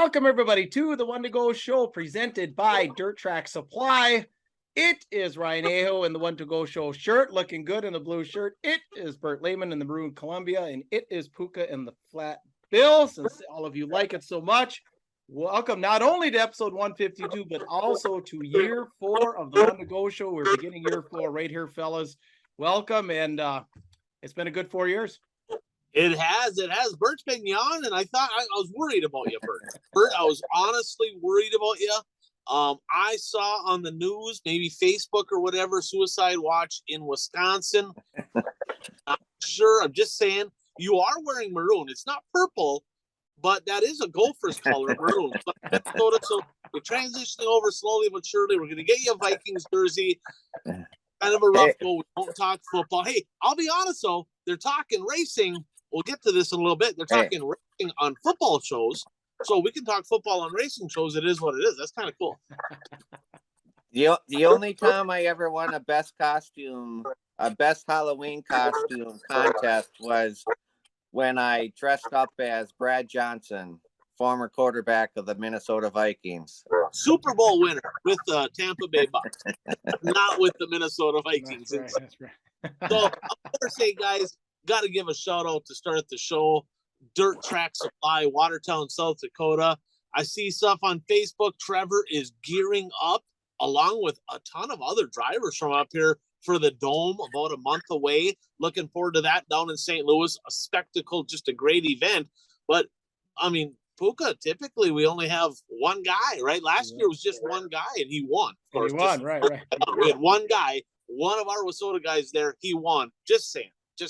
Welcome, everybody, to the One to Go show presented by Dirt Track Supply. It is Ryan Aho in the One to Go show shirt, looking good in the blue shirt. It is Bert Lehman in the maroon Columbia, and it is Puka in the flat bill. Since all of you like it so much, welcome not only to episode 152, but also to year 4 of the One to Go show. We're beginning year 4 right here, fellas. Welcome, and it's been a good 4 years. It has. Bert's been yawning, and I thought I was worried about you, Bert. Bert, I was honestly worried about you. I saw on the news, maybe Facebook or whatever, suicide watch in Wisconsin. I'm sure. I'm just saying, you are wearing maroon. It's not purple, but that is a Gophers color, maroon. Minnesota, so we're transitioning over slowly but surely. We're going to get you a Vikings jersey. Kind of a rough go. We won't talk football. Hey, I'll be honest, though. They're talking racing. We'll get to this in a little bit. They're talking racing on football shows, so we can talk football on racing shows. It is what it is. That's kind of cool. The only time I ever won a best Halloween costume contest was when I dressed up as Brad Johnson, former quarterback of the Minnesota Vikings. Super Bowl winner with the Tampa Bay Bucks, not with the Minnesota Vikings. That's right. So I'm going to say, guys, got to give a shout out to start the show. Dirt Track Supply, Watertown, South Dakota. I see stuff on Facebook. Trevor is gearing up along with a ton of other drivers from up here for the Dome about a month away. Looking forward to that down in St. Louis. A spectacle, just a great event. But, I mean, Puka, typically we only have one guy, right? Last year was just one guy, and he won. He won, right. We had one guy, one of our Wissota guys there. He won. Just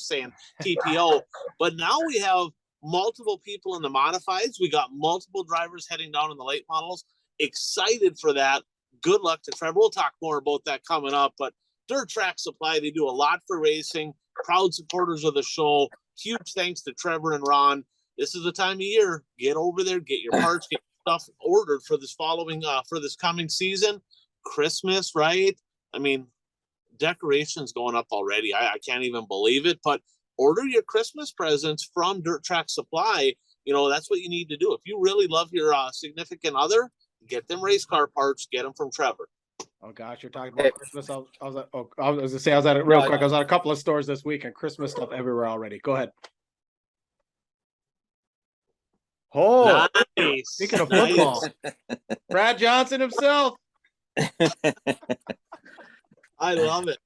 saying, TPO. But now we have multiple people in the modifieds. We got multiple drivers heading down in the late models. Excited for that. Good luck to Trevor. We'll talk more about that coming up. But Dirt Track Supply, they do a lot for racing. Proud supporters of the show. Huge thanks to Trevor and Ron. This is the time of year. Get over there, get your parts, get stuff ordered for this coming season. Christmas, right? I mean, decorations going up already. I can't even believe it. But order your Christmas presents from Dirt Track Supply. You know, that's what you need to do. If you really love your significant other, get them race car parts. Get them from Trevor. Oh gosh, you're talking about Christmas. I was going to say I was at it real quick. I was at a couple of stores this week and Christmas stuff everywhere already. Go ahead. Oh, nice. Speaking of football, Brad Johnson himself. I love it.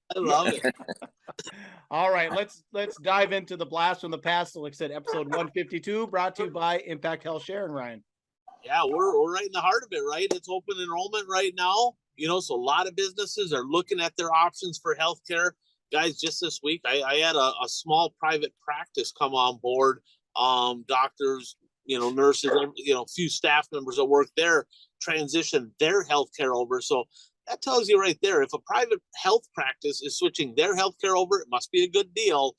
All right, let's dive into the blast from the past. So like I said, episode 152 brought to you by Impact Health Sharon, Ryan. Yeah, we're right in the heart of it, right? It's open enrollment right now. You know, so a lot of businesses are looking at their options for healthcare. Guys, just this week, I had a small private practice come on board. Doctors, nurses, a few staff members that work there transition their healthcare over. So that tells you right there, if a private health practice is switching their healthcare over, it must be a good deal.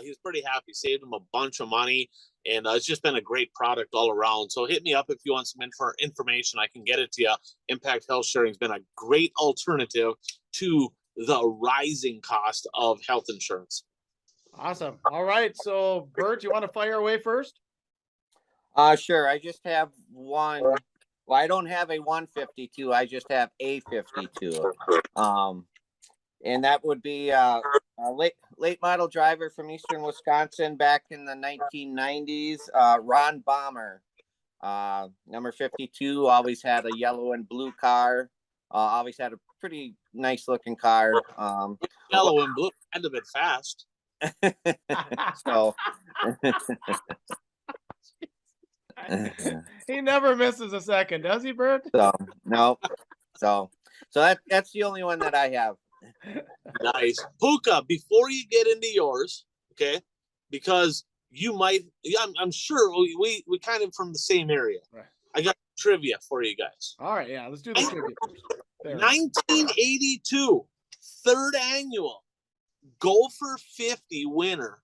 He was pretty happy, saved him a bunch of money, and it's just been a great product all around. So hit me up if you want some information. I can get it to you. Impact Health Sharing has been a great alternative to the rising cost of health insurance. Awesome. All right. So, Bert, you want to fire away first? Sure. I just have one. Well, I don't have a 152. I just have a 52. And that would be a late model driver from Eastern Wisconsin back in the 1990s, Ron Bomber. Number 52, always had a yellow and blue car. Always had a pretty nice looking car. Yellow and blue had to be fast. So he never misses a second, does he, Bert? No. So that's the only one that I have. Nice. Puka, before you get into yours, okay, because you might, I'm sure we kind of from the same area. Right. I got trivia for you guys. All right, yeah, let's do the trivia first. 1982, third annual Gopher 50 winner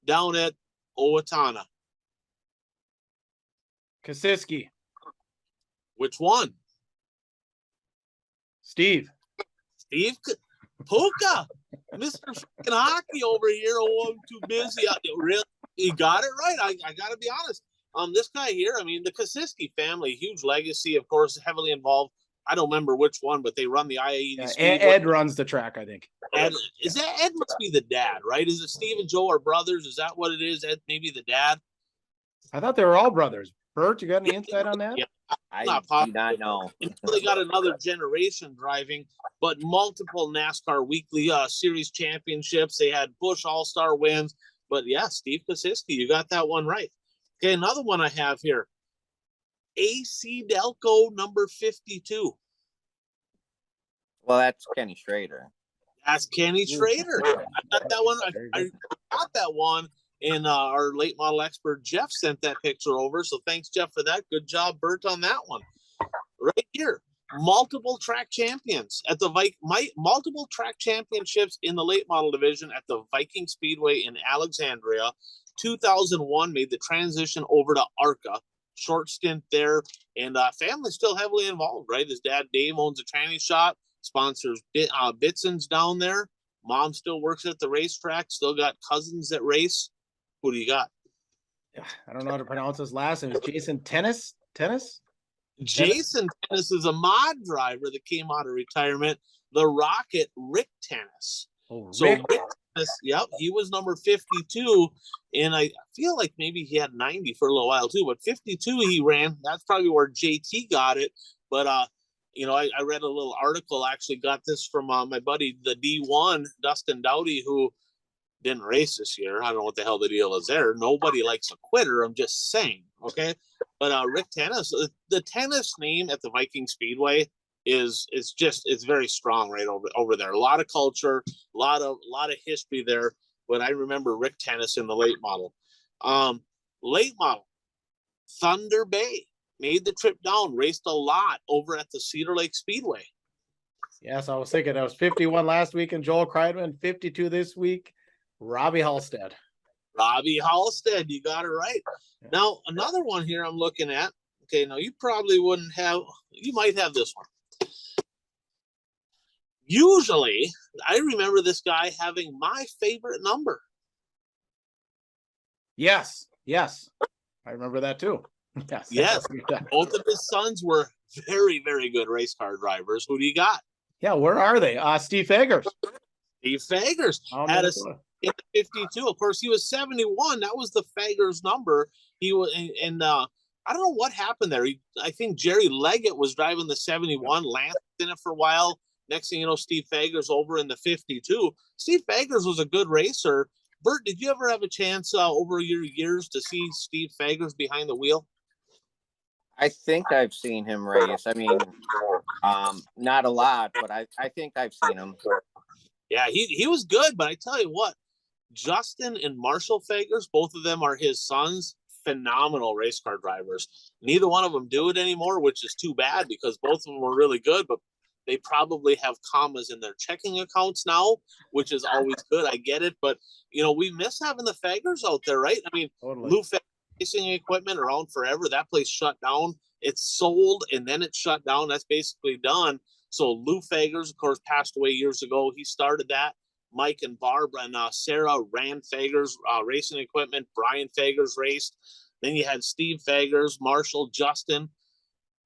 down at Owatonna. Kasiski. Which one? Steve Puka, Mr. Freaking Hockey over here. Oh, I'm too busy. Really, you got it right. I got to be honest. This guy here, I mean, the Kosiski family, huge legacy, of course, heavily involved. I don't remember which one, but they run the IAED Speedway. Ed runs the track, I think. Ed, Ed must be the dad, right? Is it Steve and Joe are brothers? Is that what it is? Ed, maybe the dad? I thought they were all brothers. Bert, you got any insight on that? I do not know. They got another generation driving, but multiple NASCAR weekly series championships. They had Busch All-Star wins. But yeah, Steve Kosiski, you got that one right. Okay, another one I have here. AC Delco number 52. Well, that's Kenny Schrader. That's Kenny Schrader. I got that one. I got that one. And our late model expert, Jeff, sent that picture over. So thanks, Jeff, for that. Good job, Bert, on that one. Right here. Multiple track champions at the multiple track championships in the late model division at the Viking Speedway in Alexandria. 2001 made the transition over to ARCA. Short stint there, and family still heavily involved, right? His dad, Dave, owns a tranny shop, sponsors Bitson's down there. Mom still works at the racetrack, still got cousins that race. Who do you got? I don't know how to pronounce his last name. Is Jason Tennis? Jason Tennis is a mod driver that came out of retirement. The Rocket, Rick Tennis. Oh, so Rick. Yep, he was number 52, and I feel like maybe he had 90 for a little while too, but 52 he ran. That's probably where JT got it. But I read a little article, actually got this from my buddy, the D1, Dustin Dowdy, who didn't race this year. I don't know what the hell the deal is there. Nobody likes a quitter. I'm just saying, okay? But Rick Tennis, the tennis name at the Viking Speedway is very strong right over there. A lot of culture, a lot of history there. But I remember Rick Tennis in the late model. Late model, Thunder Bay made the trip down, raced a lot over at the Cedar Lake Speedway. Yes, I was thinking that was 51 last week and Joel Kreidman, 52 this week. Robbie Halstead, you got it right. Yeah. Now, another one here I'm looking at. Okay, now you might have this one. Usually, I remember this guy having my favorite number. Yes. I remember that too. Yes. Both of his sons were very, very good race car drivers. Who do you got? Yeah, where are they? Steve Fagers. Steve Fagers had a 52. Of course, he was 71. That was the Fagers number. He was, and I don't know what happened there. I think Jerry Leggett was driving the 71. Lance in it for a while. Next thing you know, Steve Fagers over in the 52. Steve Fagers was a good racer. Bert, did you ever have a chance over your years to see Steve Fagers behind the wheel? I think I've seen him race. I mean, not a lot, but I think I've seen him. Yeah, he was good, but I tell you what, Justin and Marshall Fagers, both of them are his sons, phenomenal race car drivers. Neither one of them do it anymore, which is too bad because both of them were really good, but they probably have commas in their checking accounts now, which is always good. I get it, but we miss having the Fagers out there, right? I mean, totally. Lou Fagers Racing Equipment around forever. That place shut down. It's sold and then it shut down. That's basically done. So Lou Fagers, of course, passed away years ago. He started that. Mike and Barbara and Sarah ran Fagers Racing Equipment. Brian Fagers raced. Then you had Steve Fagers, Marshall, Justin.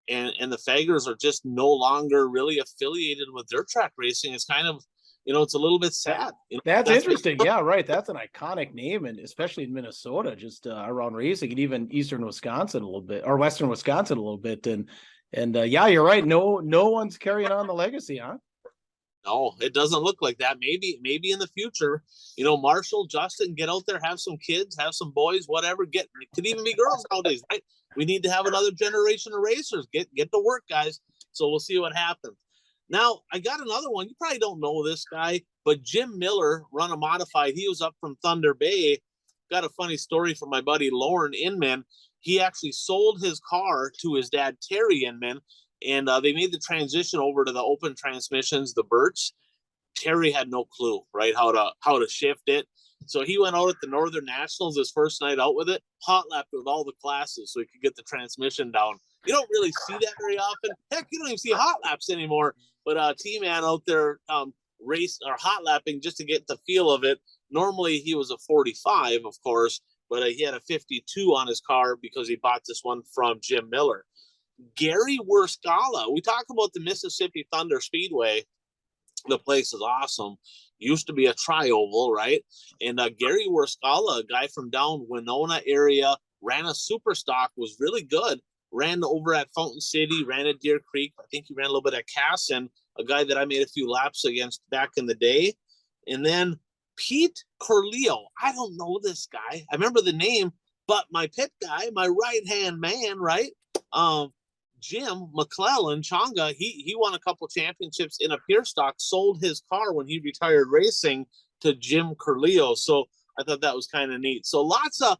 And the Fagers are just no longer really affiliated with dirt track racing. It's kind of, it's a little bit sad. That's interesting. Yeah, right. That's an iconic name, and especially in Minnesota, just around racing, and even Eastern Wisconsin a little bit, or Western Wisconsin a little bit. And yeah, you're right. No one's carrying on the legacy, huh? No, it doesn't look like that. Maybe in the future, Marshall, Justin, get out there, have some kids, have some boys, whatever. It could even be girls nowadays, right? We need to have another generation of racers. Get to work, guys. So we'll see what happens. Now, I got another one. You probably don't know this guy, but Jim Miller run a modified. He was up from Thunder Bay. Got a funny story from my buddy Lauren Inman. He actually sold his car to his dad, Terry Inman, and they made the transition over to the open transmissions, the Birch. Terry had no clue, right, how to shift it. So he went out at the Northern Nationals his first night out with it, hot lapped with all the classes so he could get the transmission down. You don't really see that very often. Heck, you don't even see hot laps anymore. But T-Man out there race or hot lapping just to get the feel of it. Normally he was a 45, of course, but he had a 52 on his car because he bought this one from Jim Miller. Gary Wurscala, we talk about the Mississippi Thunder Speedway. The place is awesome. Used to be a tri-oval, right? And Gary Wurscala, a guy from down Winona area, ran a super stock, was really good. Ran over at Fountain City, ran at Deer Creek. I think he ran a little bit at Casson, a guy that I made a few laps against back in the day. And then Pete Corleo. I don't know this guy. I remember the name, but my pit guy, my right-hand man, right? Jim McClellan, Chonga, he won a couple championships in a pure stock, sold his car when he retired racing to Jim Corleo. So I thought that was kind of neat. So lots of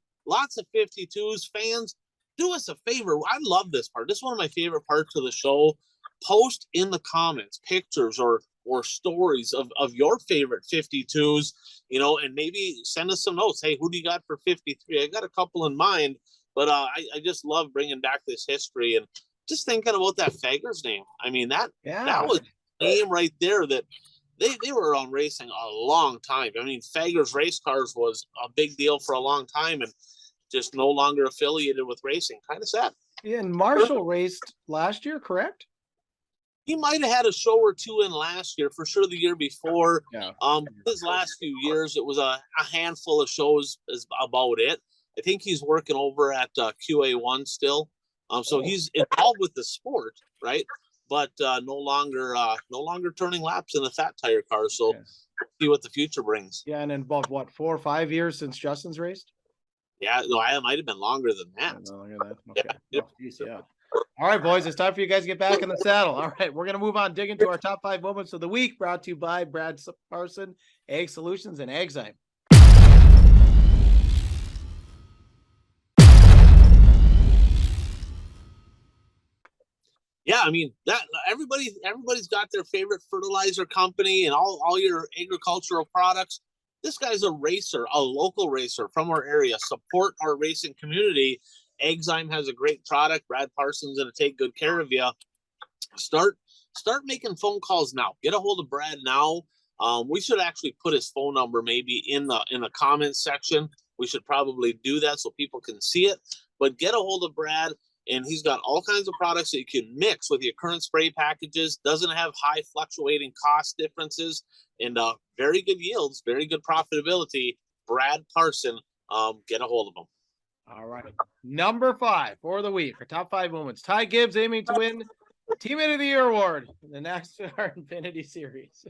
52s. Fans, do us a favor. I love this part. This is one of my favorite parts of the show. Post in the comments pictures or stories of your favorite 52s, and maybe send us some notes. Hey, who do you got for 53? I got a couple in mind, but I just love bringing back this history and just thinking about that Fager's name. I mean, that was a name right there that they were on racing a long time. I mean, Fager's race cars was a big deal for a long time and just no longer affiliated with racing. Kind of sad. Yeah, and Marshall raced last year, correct? He might have had a show or two in last year, for sure the year before. Yeah. His last few years, it was a handful of shows is about it. I think he's working over at QA1 still. So he's involved with the sport, right? But no longer turning laps in a fat tire car. So see what the future brings. Yeah, and in about 4 or 5 years since Justin's raced? Yeah, no, I might have been longer than that. Longer than that. Okay. Yeah. Oh, geez, yeah. All right, boys, it's time for you guys to get back in the saddle. All right, we're going to move on, dig into our top 5 moments of the week, brought to you by Brad Parson, Ag Solutions, and Agzyme. Yeah, I mean that everybody's got their favorite fertilizer company and all your agricultural products. This guy's a racer, a local racer from our area. Support our racing community. Agzyme has a great product. Brad Parsons going to take good care of you. Start making phone calls now. Get a hold of Brad now. We should actually put his phone number maybe in the comments section. We should probably do that so people can see it. But get a hold of Brad, and he's got all kinds of products that you can mix with your current spray packages. Doesn't have high fluctuating cost differences, and very good yields, very good profitability. Brad Parson, get a hold of him. All right. Number 5 for the week, our top 5 moments. Ty Gibbs aiming to win Teammate of the Year award in the NASCAR Infinity Series.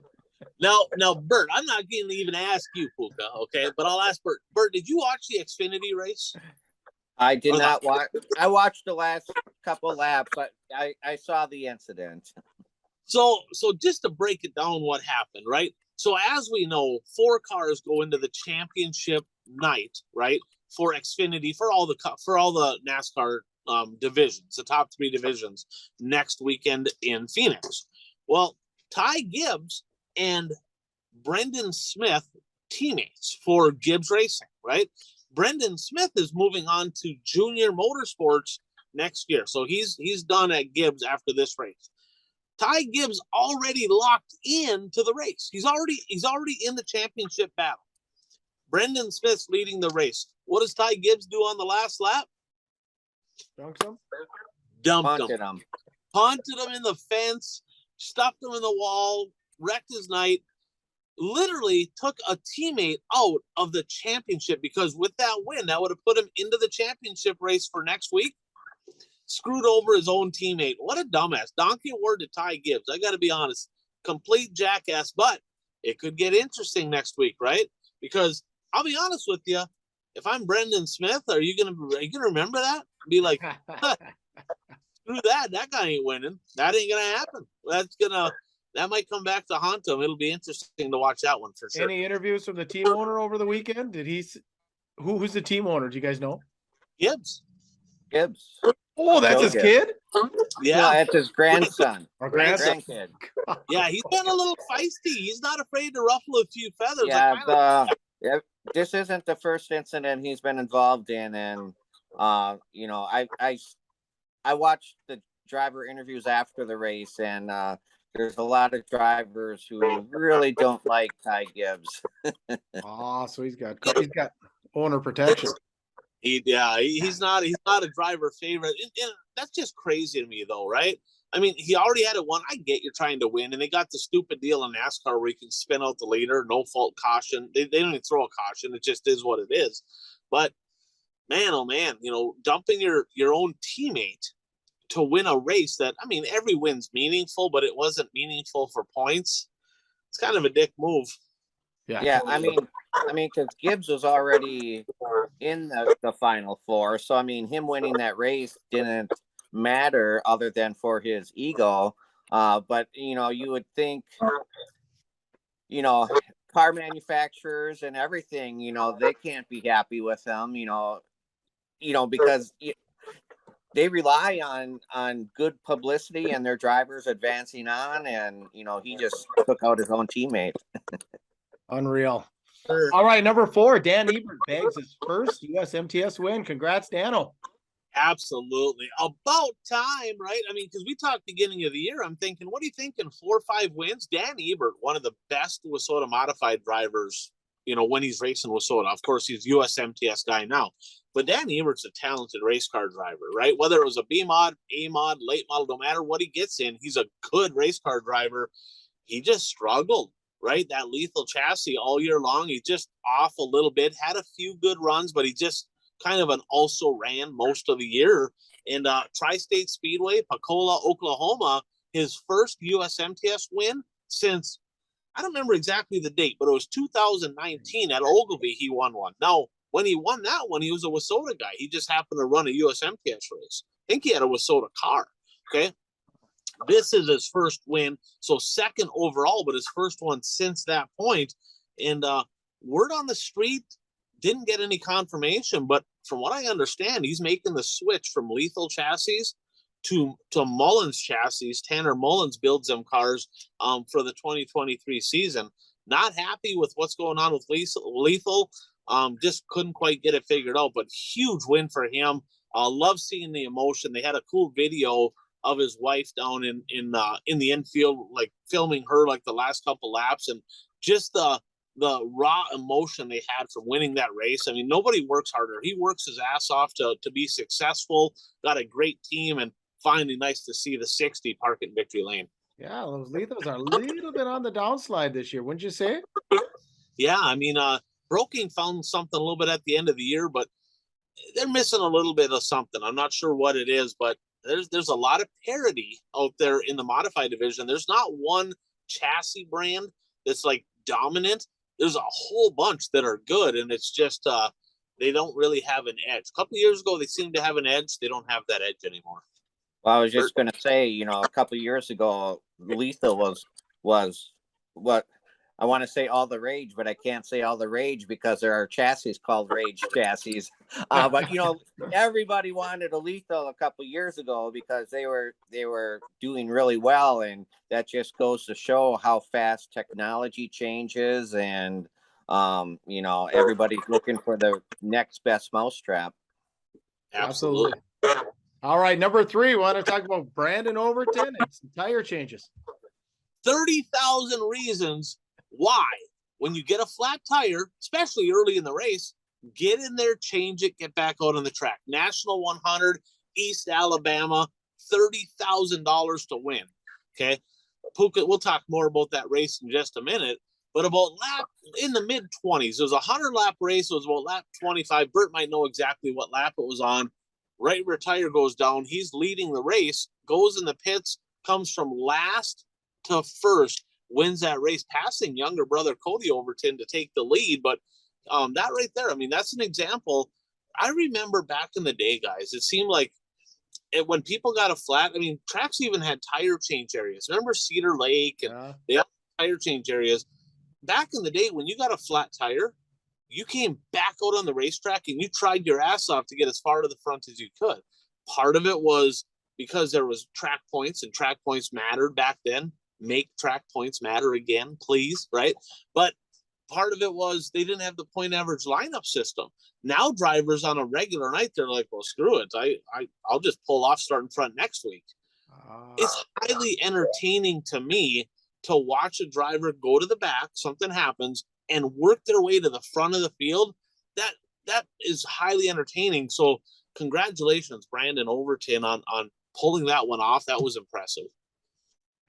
Now, Bert, I'm not going to even ask you, Puka, okay? But I'll ask Bert. Bert, did you watch the Xfinity race? I did not watch. I watched the last couple laps, but I saw the incident. So just to break it down, what happened, right? So as we know, 4 cars go into the championship night, right? For Xfinity, for all the NASCAR divisions, the top 3 divisions next weekend in Phoenix. Well, Ty Gibbs and Brendan Smith, teammates for Gibbs Racing, right? Brendan Smith is moving on to Junior Motorsports next year. So he's done at Gibbs after this race. Ty Gibbs already locked into the race. He's already in the championship battle. Brendan Smith's leading the race. What does Ty Gibbs do on the last lap? Dunked him? Dumped him. Punted him in the fence, stuffed him in the wall, wrecked his night. Literally took a teammate out of the championship, because with that win, that would have put him into the championship race for next week. Screwed over his own teammate. What a dumbass. Donkey award to Ty Gibbs. I got to be honest. Complete jackass, but it could get interesting next week, right? Because I'll be honest with you. If I'm Brendan Smith, are you gonna remember that? Be like, screw that. That guy ain't winning. That ain't gonna happen. That might come back to haunt him. It'll be interesting to watch that one for sure. Any interviews from the team owner over the weekend? Who's the team owner? Do you guys know? Gibbs. Oh, that's his kid? Yeah, no, that's his grandson. Or grandson. Grandkid. Yeah, he's been a little feisty. He's not afraid to ruffle a few feathers. Yeah, this isn't the first incident he's been involved in, and I watched the driver interviews after the race, and there's a lot of drivers who really don't like Ty Gibbs. Oh, so he's got owner protection. He's not a driver favorite. And that's just crazy to me, though, right? I mean, he already had it won. I get you're trying to win, and they got the stupid deal in NASCAR where you can spin out the leader, no fault caution. They don't even throw a caution. It just is what it is. But man, oh man, dumping your own teammate to win a race that, I mean, every win's meaningful, but it wasn't meaningful for points. It's kind of a dick move. Yeah, I mean, because Gibbs was already in the Final Four, so I mean, him winning that race didn't matter other than for his ego. But you would think, car manufacturers and everything, they can't be happy with him, because they rely on good publicity and their drivers advancing on, and he just took out his own teammate. Unreal. All right, number 4, Dan Ebert bags his first USMTS win. Congrats, Dano. Absolutely. About time, right? I mean, because we talked beginning of the year, I'm thinking, what are you thinking? 4 or 5 wins? Dan Ebert, one of the best WISSOTA modified drivers, when he's racing WISSOTA. Of course, he's USMTS guy now. But Dan Ebert's a talented race car driver, right? Whether it was a B mod, A mod, late model, no matter what he gets in, he's a good race car driver. He just struggled, right? That lethal chassis all year long. He just off a little bit, had a few good runs, but he just kind of also ran most of the year. And Tri-State Speedway, Pacola, Oklahoma, his first USMTS win since, I don't remember exactly the date, but it was 2019 at Ogilvy. He won one. Now, when he won that one, he was a WISSOTA guy. He just happened to run a USMTS race. I think he had a WISSOTA car. Okay. This is his first win. So second overall, but his first one since that point. And word on the street, didn't get any confirmation, but from what I understand, he's making the switch from lethal chassis to Mullins chassis. Tanner Mullins builds them cars for the 2023 season. Not happy with what's going on with lethal. Just couldn't quite get it figured out, but huge win for him. Love seeing the emotion. They had a cool video of his wife down in the infield, like filming her like the last couple laps, and just the raw emotion they had from winning that race. I mean, nobody works harder. He works his ass off to be successful, got a great team, and finally nice to see the 60 park in victory lane. Yeah, those lethals are a little bit on the downslide this year, wouldn't you say? Yeah, I mean, Broking found something a little bit at the end of the year, but they're missing a little bit of something. I'm not sure what it is, but there's a lot of parity out there in the modified division. There's not one chassis brand that's like dominant. There's a whole bunch that are good, and it's just they don't really have an edge. A couple of years ago, they seemed to have an edge. They don't have that edge anymore. Well, I was just going to say, a couple of years ago, lethal was what I want to say all the rage, but I can't say all the rage because there are chassis called rage chassis. But everybody wanted a lethal a couple of years ago because they were doing really well, and that just goes to show how fast technology changes, and everybody's looking for the next best mousetrap. Absolutely. All right, number 3, we want to talk about Brandon Overton and some tire changes. 30,000 reasons why, when you get a flat tire, especially early in the race, get in there, change it, get back out on the track. National 100, East Alabama, $30,000 to win. Okay. Puka, we'll talk more about that race in just a minute, but about lap in the mid 20s, it was a 100-lap race. It was about lap 25. Bert might know exactly what lap it was on. Right where tire goes down, he's leading the race, goes in the pits, comes from last to first, wins that race, passing younger brother Cody Overton to take the lead. But that right there, I mean, that's an example. I remember back in the day, guys, it seemed like when people got a flat, I mean, tracks even had tire change areas. Remember Cedar Lake, and they had tire change areas. Back in the day, when you got a flat tire, you came back out on the racetrack and you tried your ass off to get as far to the front as you could. Part of it was because there was track points, and track points mattered back then. Make track points matter again, please, right? But part of it was they didn't have the point average lineup system. Now drivers on a regular night, they're like, well, screw it. I'll just pull off starting front next week. It's highly entertaining to me to watch a driver go to the back, something happens, and work their way to the front of the field. that is highly entertaining. So congratulations, Brandon Overton, on pulling that one off. That was impressive.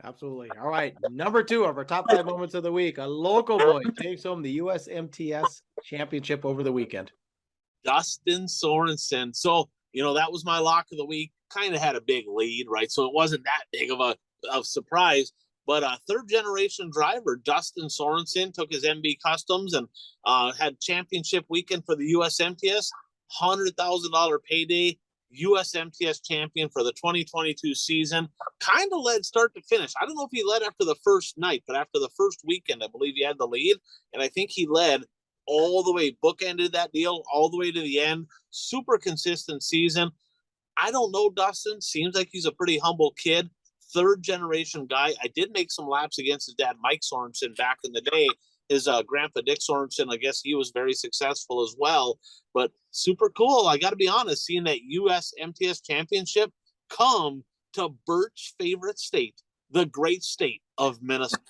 Absolutely. All right. Number 2 of our top 5 moments of the week. A local boy takes home the USMTS championship over the weekend. Dustin Sorensen. So, that was my lock of the week. Kind of had a big lead, right? So it wasn't that big of a surprise. But a third-generation driver, Dustin Sorensen, took his MB Customs and had championship weekend for the USMTS, $100,000 payday, USMTS champion for the 2022 season. Kind of led start to finish. I don't know if he led after the first night, but after the first weekend, I believe he had the lead. And I think he led all the way, bookended that deal all the way to the end. Super consistent season. I don't know Dustin. Seems like he's a pretty humble kid. Third generation guy. I did make some laps against his dad, Mike Sorensen, back in the day. His grandpa, Dick Sorensen, I guess he was very successful as well. But super cool. I got to be honest, seeing that US MTS championship come to Bert's favorite state, the great state of Minnesota.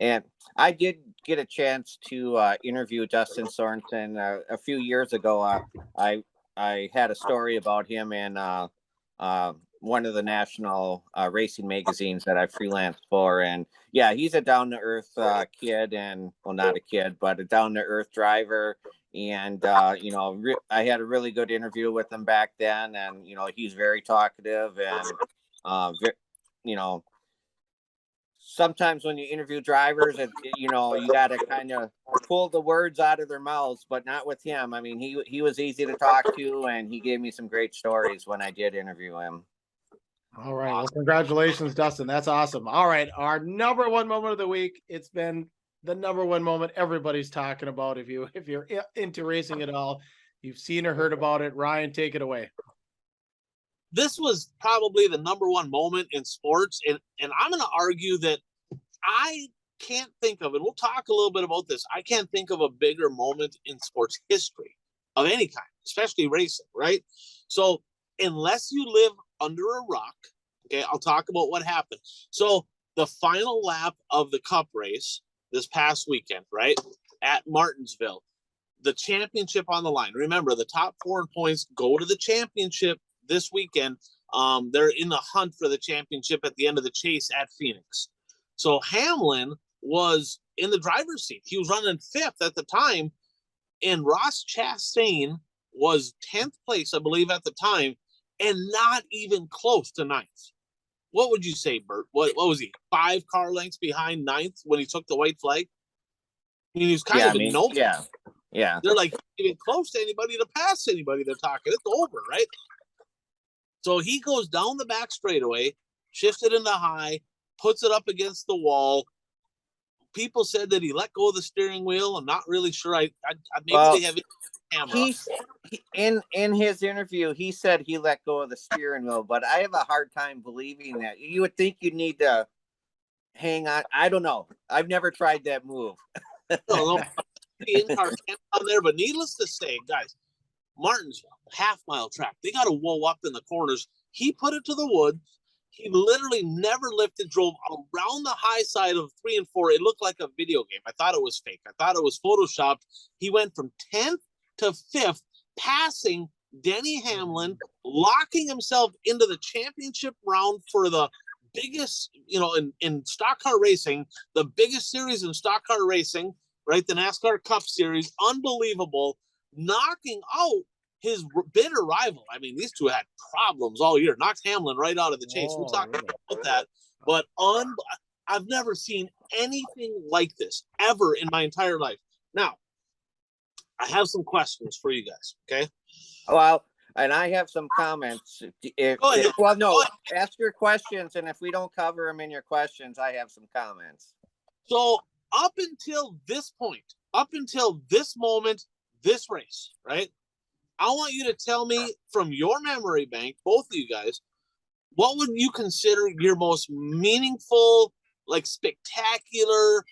And I did get a chance to interview Dustin Sorensen a few years ago. I had a story about him in one of the national racing magazines that I freelanced for. And yeah, he's a down-to-earth kid, and well, not a kid, but a down-to-earth driver. And, I had a really good interview with him back then. And, he's very talkative and, sometimes when you interview drivers, you got to kind of pull the words out of their mouths, but not with him. I mean, he was easy to talk to, and he gave me some great stories when I did interview him. All right. Well, congratulations, Dustin. That's awesome. All right. Our number 1 moment of the week. It's been the number 1 moment everybody's talking about. If you're into racing at all, you've seen or heard about it. Ryan, take it away. This was probably the number 1 moment in sports. And I'm going to argue that I can't think of, and we'll talk a little bit about this, I can't think of a bigger moment in sports history of any kind, especially racing, right? So unless you live under a rock, okay, I'll talk about what happened. So the final lap of the Cup race this past weekend, right, at Martinsville, the championship on the line. Remember, the top 4 points go to the championship this weekend. They're in the hunt for the championship at the end of the chase at Phoenix. So Hamlin was in the driver's seat. He was running 5th at the time, and Ross Chastain was 10th place, I believe, at the time, and not even close to 9th. What would you say, Bert? What was he? 5 car lengths behind 9th when he took the white flag? I mean, he was kind of a no. Yeah. They're like even close to anybody to pass anybody. They're talking. It's over, right? So he goes down the back straightaway, shifts it into high, puts it up against the wall. People said that he let go of the steering wheel. I'm not really sure. Maybe they have it on camera. In his interview, he said he let go of the steering wheel, but I have a hard time believing that. You would think you'd need to hang on. I don't know. I've never tried that move. No, in-car camera on there, but needless to say, guys, Martinsville, half-mile track. They got to whoa up in the corners. He put it to the wood. He literally never lifted, drove around the high side of 3 and 4. It looked like a video game. I thought it was fake. I thought it was photoshopped. He went from 10th to 5th, passing Denny Hamlin, locking himself into the championship round for the biggest, in stock car racing, the biggest series in stock car racing, right? The NASCAR Cup Series. Unbelievable. Knocking out his bitter rival. I mean, these two had problems all year. Knocked Hamlin right out of the chase. We'll talk about that. But I've never seen anything like this ever in my entire life. Now, I have some questions for you guys, okay? Well, and I have some comments. Ask your questions, and if we don't cover them in your questions, I have some comments. So up until this point, up until this moment, this race, right? I want you to tell me from your memory bank, both of you guys, what would you consider your most meaningful, like spectacular,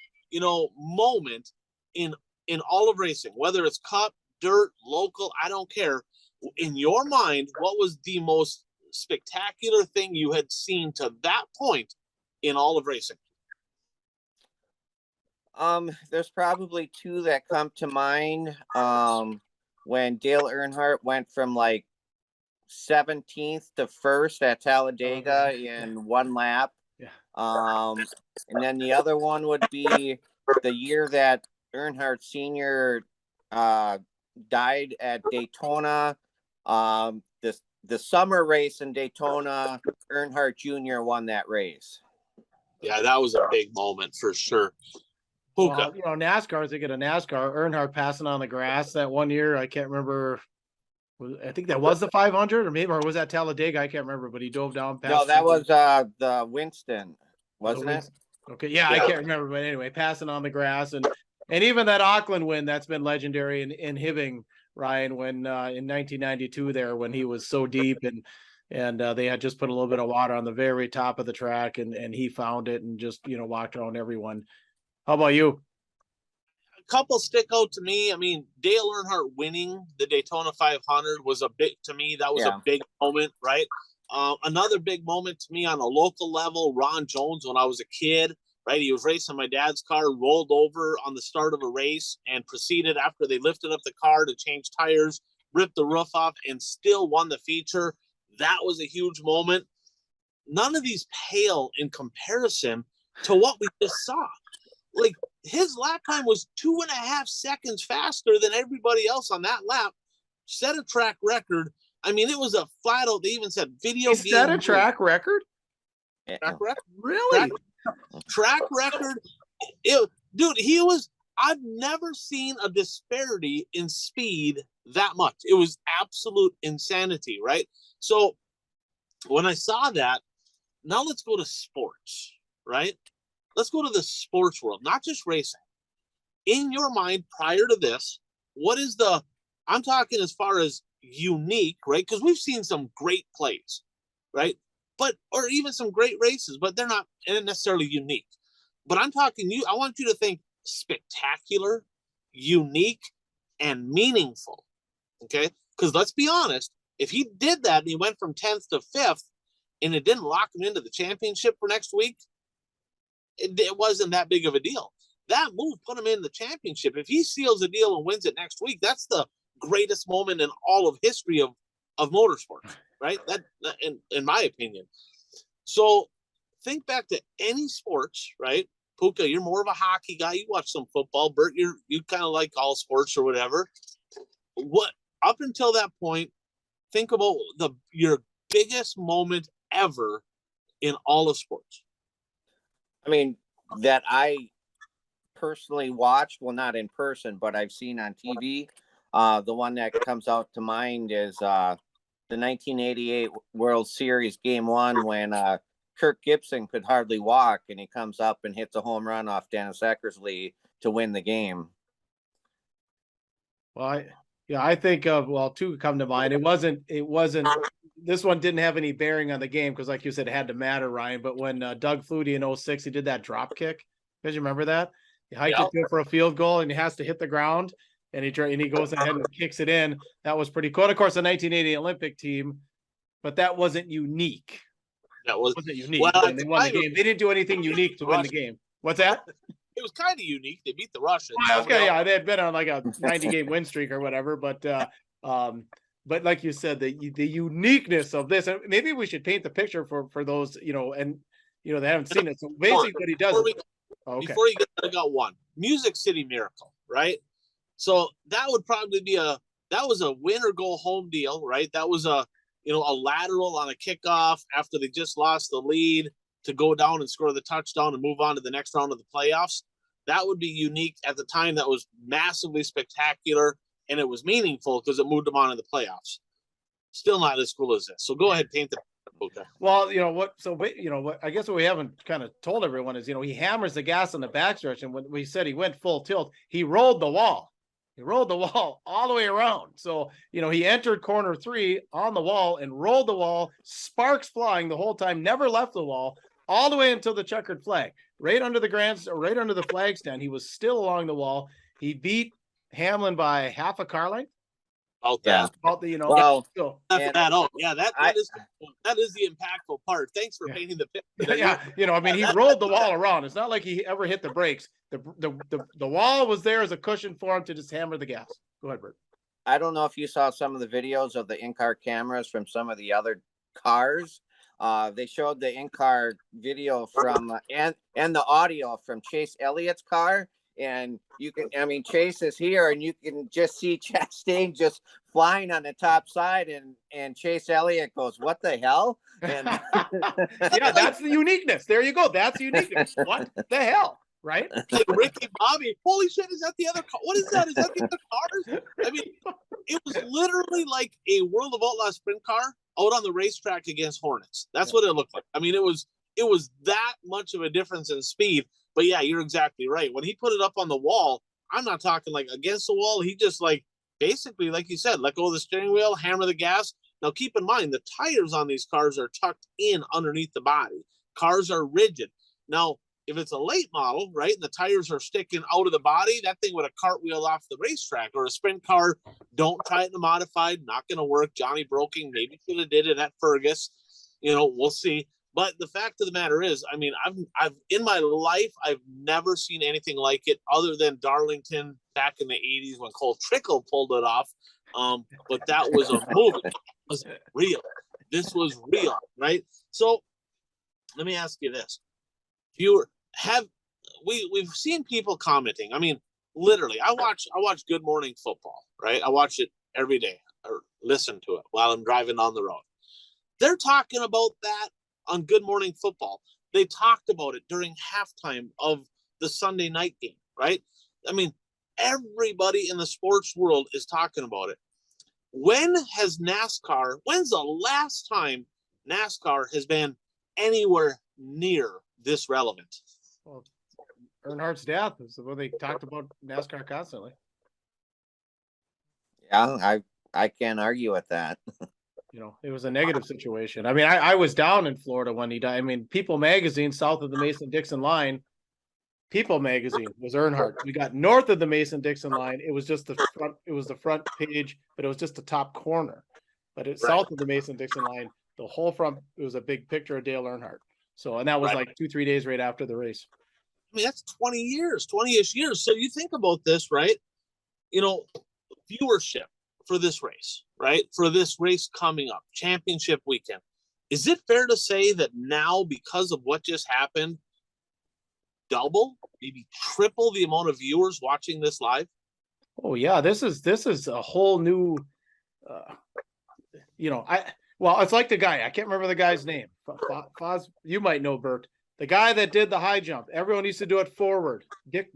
moment in all of racing, whether it's Cup, dirt, local, I don't care. In your mind, what was the most spectacular thing you had seen to that point in all of racing? There's probably two that come to mind. When Dale Earnhardt went from like 17th to first at Talladega in one lap. Yeah. And then the other one would be the year that Earnhardt Sr. Died at Daytona. The summer race in Daytona, Earnhardt Jr. won that race. Yeah, that was a big moment for sure. Well, NASCAR, thinking of NASCAR, Earnhardt passing on the grass that one year. I can't remember. I think that was the 500, or was that Talladega? I can't remember, but he dove down past. No, that was the Winston, wasn't it? Okay, yeah, I can't remember, but anyway, passing on the grass, and even that Auckland win, that's been legendary in Hibbing, Ryan, when in 1992 there, when he was so deep and they had just put a little bit of water on the very top of the track, and he found it and just walked around everyone. How about you? A couple stick out to me. I mean, Dale Earnhardt winning the Daytona 500 was a big, to me, that was a big moment, right? Another big moment to me on a local level, Ron Jones, when I was a kid, right? He was racing my dad's car, rolled over on the start of a race and proceeded after they lifted up the car to change tires, ripped the roof off, and still won the feature. That was a huge moment. None of these pale in comparison to what we just saw. Like, his lap time was 2.5 seconds faster than everybody else on that lap, set a track record. I mean, it was a flat out, they even said video game. Set a track record? Track record? Really? Track record. Dude, I've never seen a disparity in speed that much. It was absolute insanity, right? So when I saw that, now let's go to sports, right? Let's go to the sports world, not just racing. In your mind, prior to this, what is I'm talking as far as unique, right? Because we've seen some great plays, right? Or even some great races, but they're not necessarily unique. But I'm talking I want you to think spectacular, unique, and meaningful, okay? Because let's be honest, if he did that and he went from 10th to 5th and it didn't lock him into the championship for next week, it wasn't that big of a deal. That move put him in the championship. If he seals the deal and wins it next week, that's the greatest moment in all of history of motorsports, right? That in my opinion. So think back to any sports, right? Puka, you're more of a hockey guy. You watch some football. Bert, you kind of like all sports or whatever. What up until that point, think about your biggest moment ever in all of sports. I mean, that I personally watched, well, not in person, but I've seen on TV. The one that comes out to mind is the 1988 World Series Game 1 when Kirk Gibson could hardly walk, and he comes up and hits a home run off Dennis Eckersley to win the game. Well, I think of, two come to mind. It wasn't, this one didn't have any bearing on the game because, like you said, it had to matter, Ryan. But when Doug Flutie in 06, he did that drop kick. Guys, you remember that? He hiked it for a field goal and he has to hit the ground and he goes ahead and kicks it in. That was pretty cool. And of course, the 1980 Olympic team, but that wasn't unique. That wasn't unique. Well, they won the game. They didn't do anything unique to win the game. What's that? It was kind of unique. They beat the Russians. They had been on like a 90-game win streak or whatever, but like you said, the uniqueness of this, and maybe we should paint the picture for those, and they haven't seen it. So basically what he does before you get there, I got one. Music City Miracle, right? So that would probably be that was a win or go home deal, right? That was a lateral on a kickoff after they just lost the lead to go down and score the touchdown and move on to the next round of the playoffs. That would be unique at the time. That was massively spectacular, and it was meaningful because it moved them on to the playoffs. Still not as cool as this. So go ahead, paint the picture. Well, what I guess what we haven't kind of told everyone is, he hammers the gas on the backstretch, and when we said he went full tilt, he rolled the wall. He rolled the wall all the way around. So, he entered corner 3 on the wall and rolled the wall, sparks flying the whole time, never left the wall, all the way until the checkered flag. Right under the flag stand, he was still along the wall. He beat Hamlin by half a car length. About Yeah. that. About the, Well, so, and Yeah, that is the impactful part. Thanks for Yeah. painting the picture. yeah, I mean, he rolled the wall around. It's not like he ever hit the brakes. The wall was there as a cushion for him to just hammer the gas. Go ahead, Bert. I don't know if you saw some of the videos of the in-car cameras from some of the other cars. They showed the in-car video from and the audio from Chase Elliott's car, and you can, I mean, Chase is here, and you can just see Chastain just flying on the top side, and Chase Elliott goes, "What the hell?" And yeah, that's the uniqueness. There you go. That's the uniqueness. What the hell, right? Like Ricky Bobby, holy shit, is that the other car? What is that? Is that the other cars? I mean, it was literally like a World of Outlaws sprint car out on the racetrack against Hornets. That's what it looked like. I mean, it was that much of a difference in speed. But yeah, you're exactly right. When he put it up on the wall, I'm not talking like against the wall. He just like basically, like you said, let go of the steering wheel, hammer the gas. Now keep in mind the tires on these cars are tucked in underneath the body. Cars are rigid. Now, if it's a late model, right, and the tires are sticking out of the body, that thing would have cartwheeled off the racetrack. Or a sprint car, don't try it in a modified, not going to work. Johnny Broking maybe should have did it at Fergus. We'll see. But the fact of the matter is, I mean, I've in my life, I've never seen anything like it other than Darlington back in the 80s when Cole Trickle pulled it off. But that was a movie. It was real. This was real, right? So let me ask you this. We've seen people commenting. I mean, literally, I watch Good Morning Football, right? I watch it every day or listen to it while I'm driving down the road. They're talking about that on Good Morning Football. They talked about it during halftime of the Sunday night game, right? I mean, everybody in the sports world is talking about it. When's the last time NASCAR has been anywhere near this relevant? Well, Earnhardt's death is what they talked about NASCAR constantly. yeah, I can't argue with that. It was a negative situation. I mean, I was down in Florida when he died. I mean, People Magazine, south of the Mason-Dixon line, People Magazine was Earnhardt. We got north of the Mason-Dixon line. It was just the front. It was the front page, but it was just the top corner. But it's south of the Mason-Dixon line, the whole front. It was a big picture of Dale Earnhardt. So, and that was like 2-3 days right after the race. I mean, that's 20-ish years. So you think about this, right? Viewership for this race, right? For this race coming up, championship weekend. Is it fair to say that now, because of what just happened, double, maybe triple the amount of viewers watching this live? Oh yeah, this is a whole new, it's like the guy, I can't remember the guy's name. Foz, you might know, Bert. The guy that did the high jump. Everyone needs to do it forward. Dick.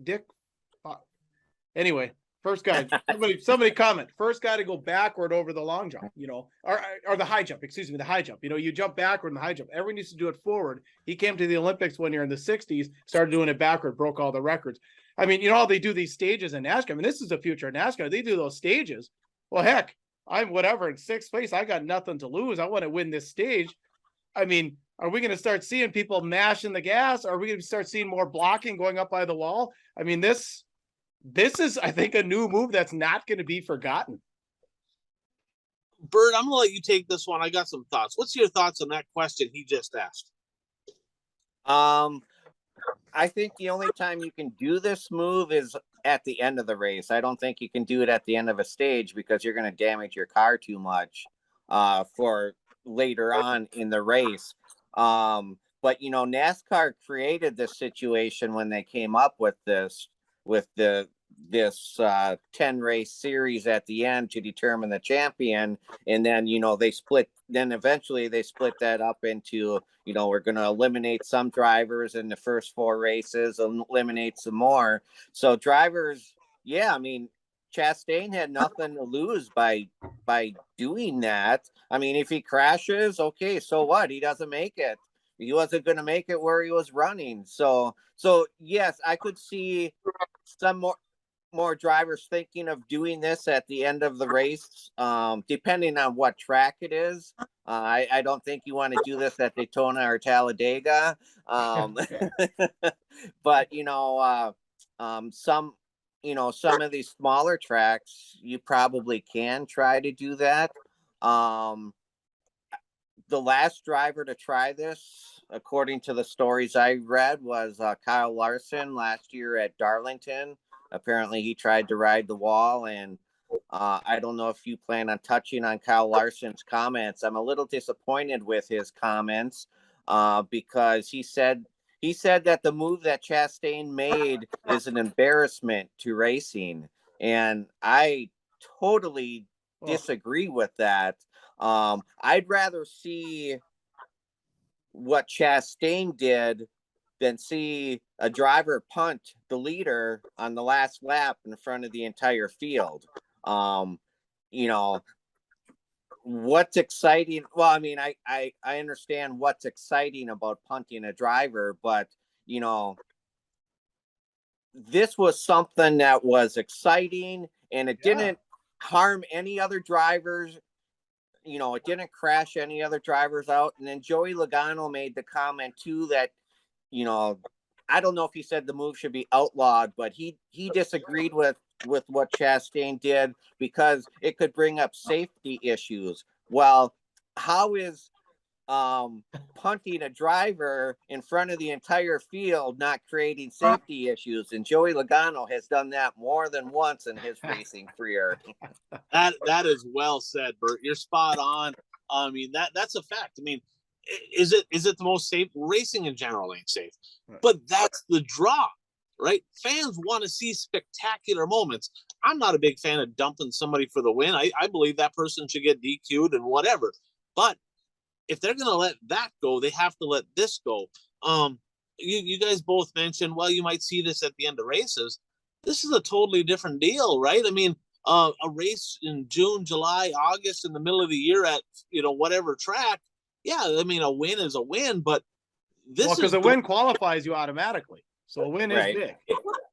Anyway, first guy. Somebody comment. First guy to go backward over the long jump. Or the high jump. Excuse me, the high jump. You jump backward in the high jump. Everyone needs to do it forward. He came to the Olympics one year in the '60s, started doing it backward, broke all the records. I mean, how they do these stages in NASCAR. I mean, this is the future of NASCAR. They do those stages. Well, heck, I'm whatever in sixth place. I got nothing to lose. I want to win this stage. I mean, are we going to start seeing people mashing the gas? Are we going to start seeing more blocking going up by the wall? I mean, this is, I think, a new move that's not going to be forgotten. Bert, I'm going to let you take this one. I got some thoughts. What's your thoughts on that question he just asked? I think the only time you can do this move is at the end of the race. I don't think you can do it at the end of a stage because you're going to damage your car too much for later on in the race. But NASCAR created this situation when they came up with this 10 race series at the end to determine the champion. And then eventually they split that up into we're going to eliminate some drivers in the first 4 races and eliminate some more. So drivers, I mean, Chastain had nothing to lose by doing that. I mean, if he crashes, okay, so what? He doesn't make it. He wasn't going to make it where he was running. So yes, I could see some more drivers thinking of doing this at the end of the race, depending on what track it is. I don't think you want to do this at Daytona or Talladega. But some some of these smaller tracks, you probably can try to do that. The last driver to try this, according to the stories I read, was Kyle Larson last year at Darlington. Apparently, he tried to ride the wall, and I don't know if you plan on touching on Kyle Larson's comments. I'm a little disappointed with his comments because he said that the move that Chastain made is an embarrassment to racing, and I totally disagree with that. I'd rather see what Chastain did than see a driver punt the leader on the last lap in front of the entire field. What's exciting? Well, I mean, I understand what's exciting about punting a driver, but this was something that was exciting, and it didn't harm any other drivers. It didn't crash any other drivers out. And then Joey Logano made the comment too that, I don't know if he said the move should be outlawed, but he disagreed with what Chastain did because it could bring up safety issues. Well, how is punting a driver in front of the entire field not creating safety issues? And Joey Logano has done that more than once in his racing career. That is well said, Bert. You're spot on. I mean, that's a fact. I mean, is it the most safe? Racing in general ain't safe, but that's the draw, right? Fans want to see spectacular moments. I'm not a big fan of dumping somebody for the win. I believe that person should get DQ'd and whatever. But if they're going to let that go, they have to let this go. You guys both mentioned, well, you might see this at the end of races. This is a totally different deal, right? I mean, a race in June, July, August, in the middle of the year at, whatever track. Yeah, I mean, a win is a win, but this because a win qualifies you automatically. So a win is big.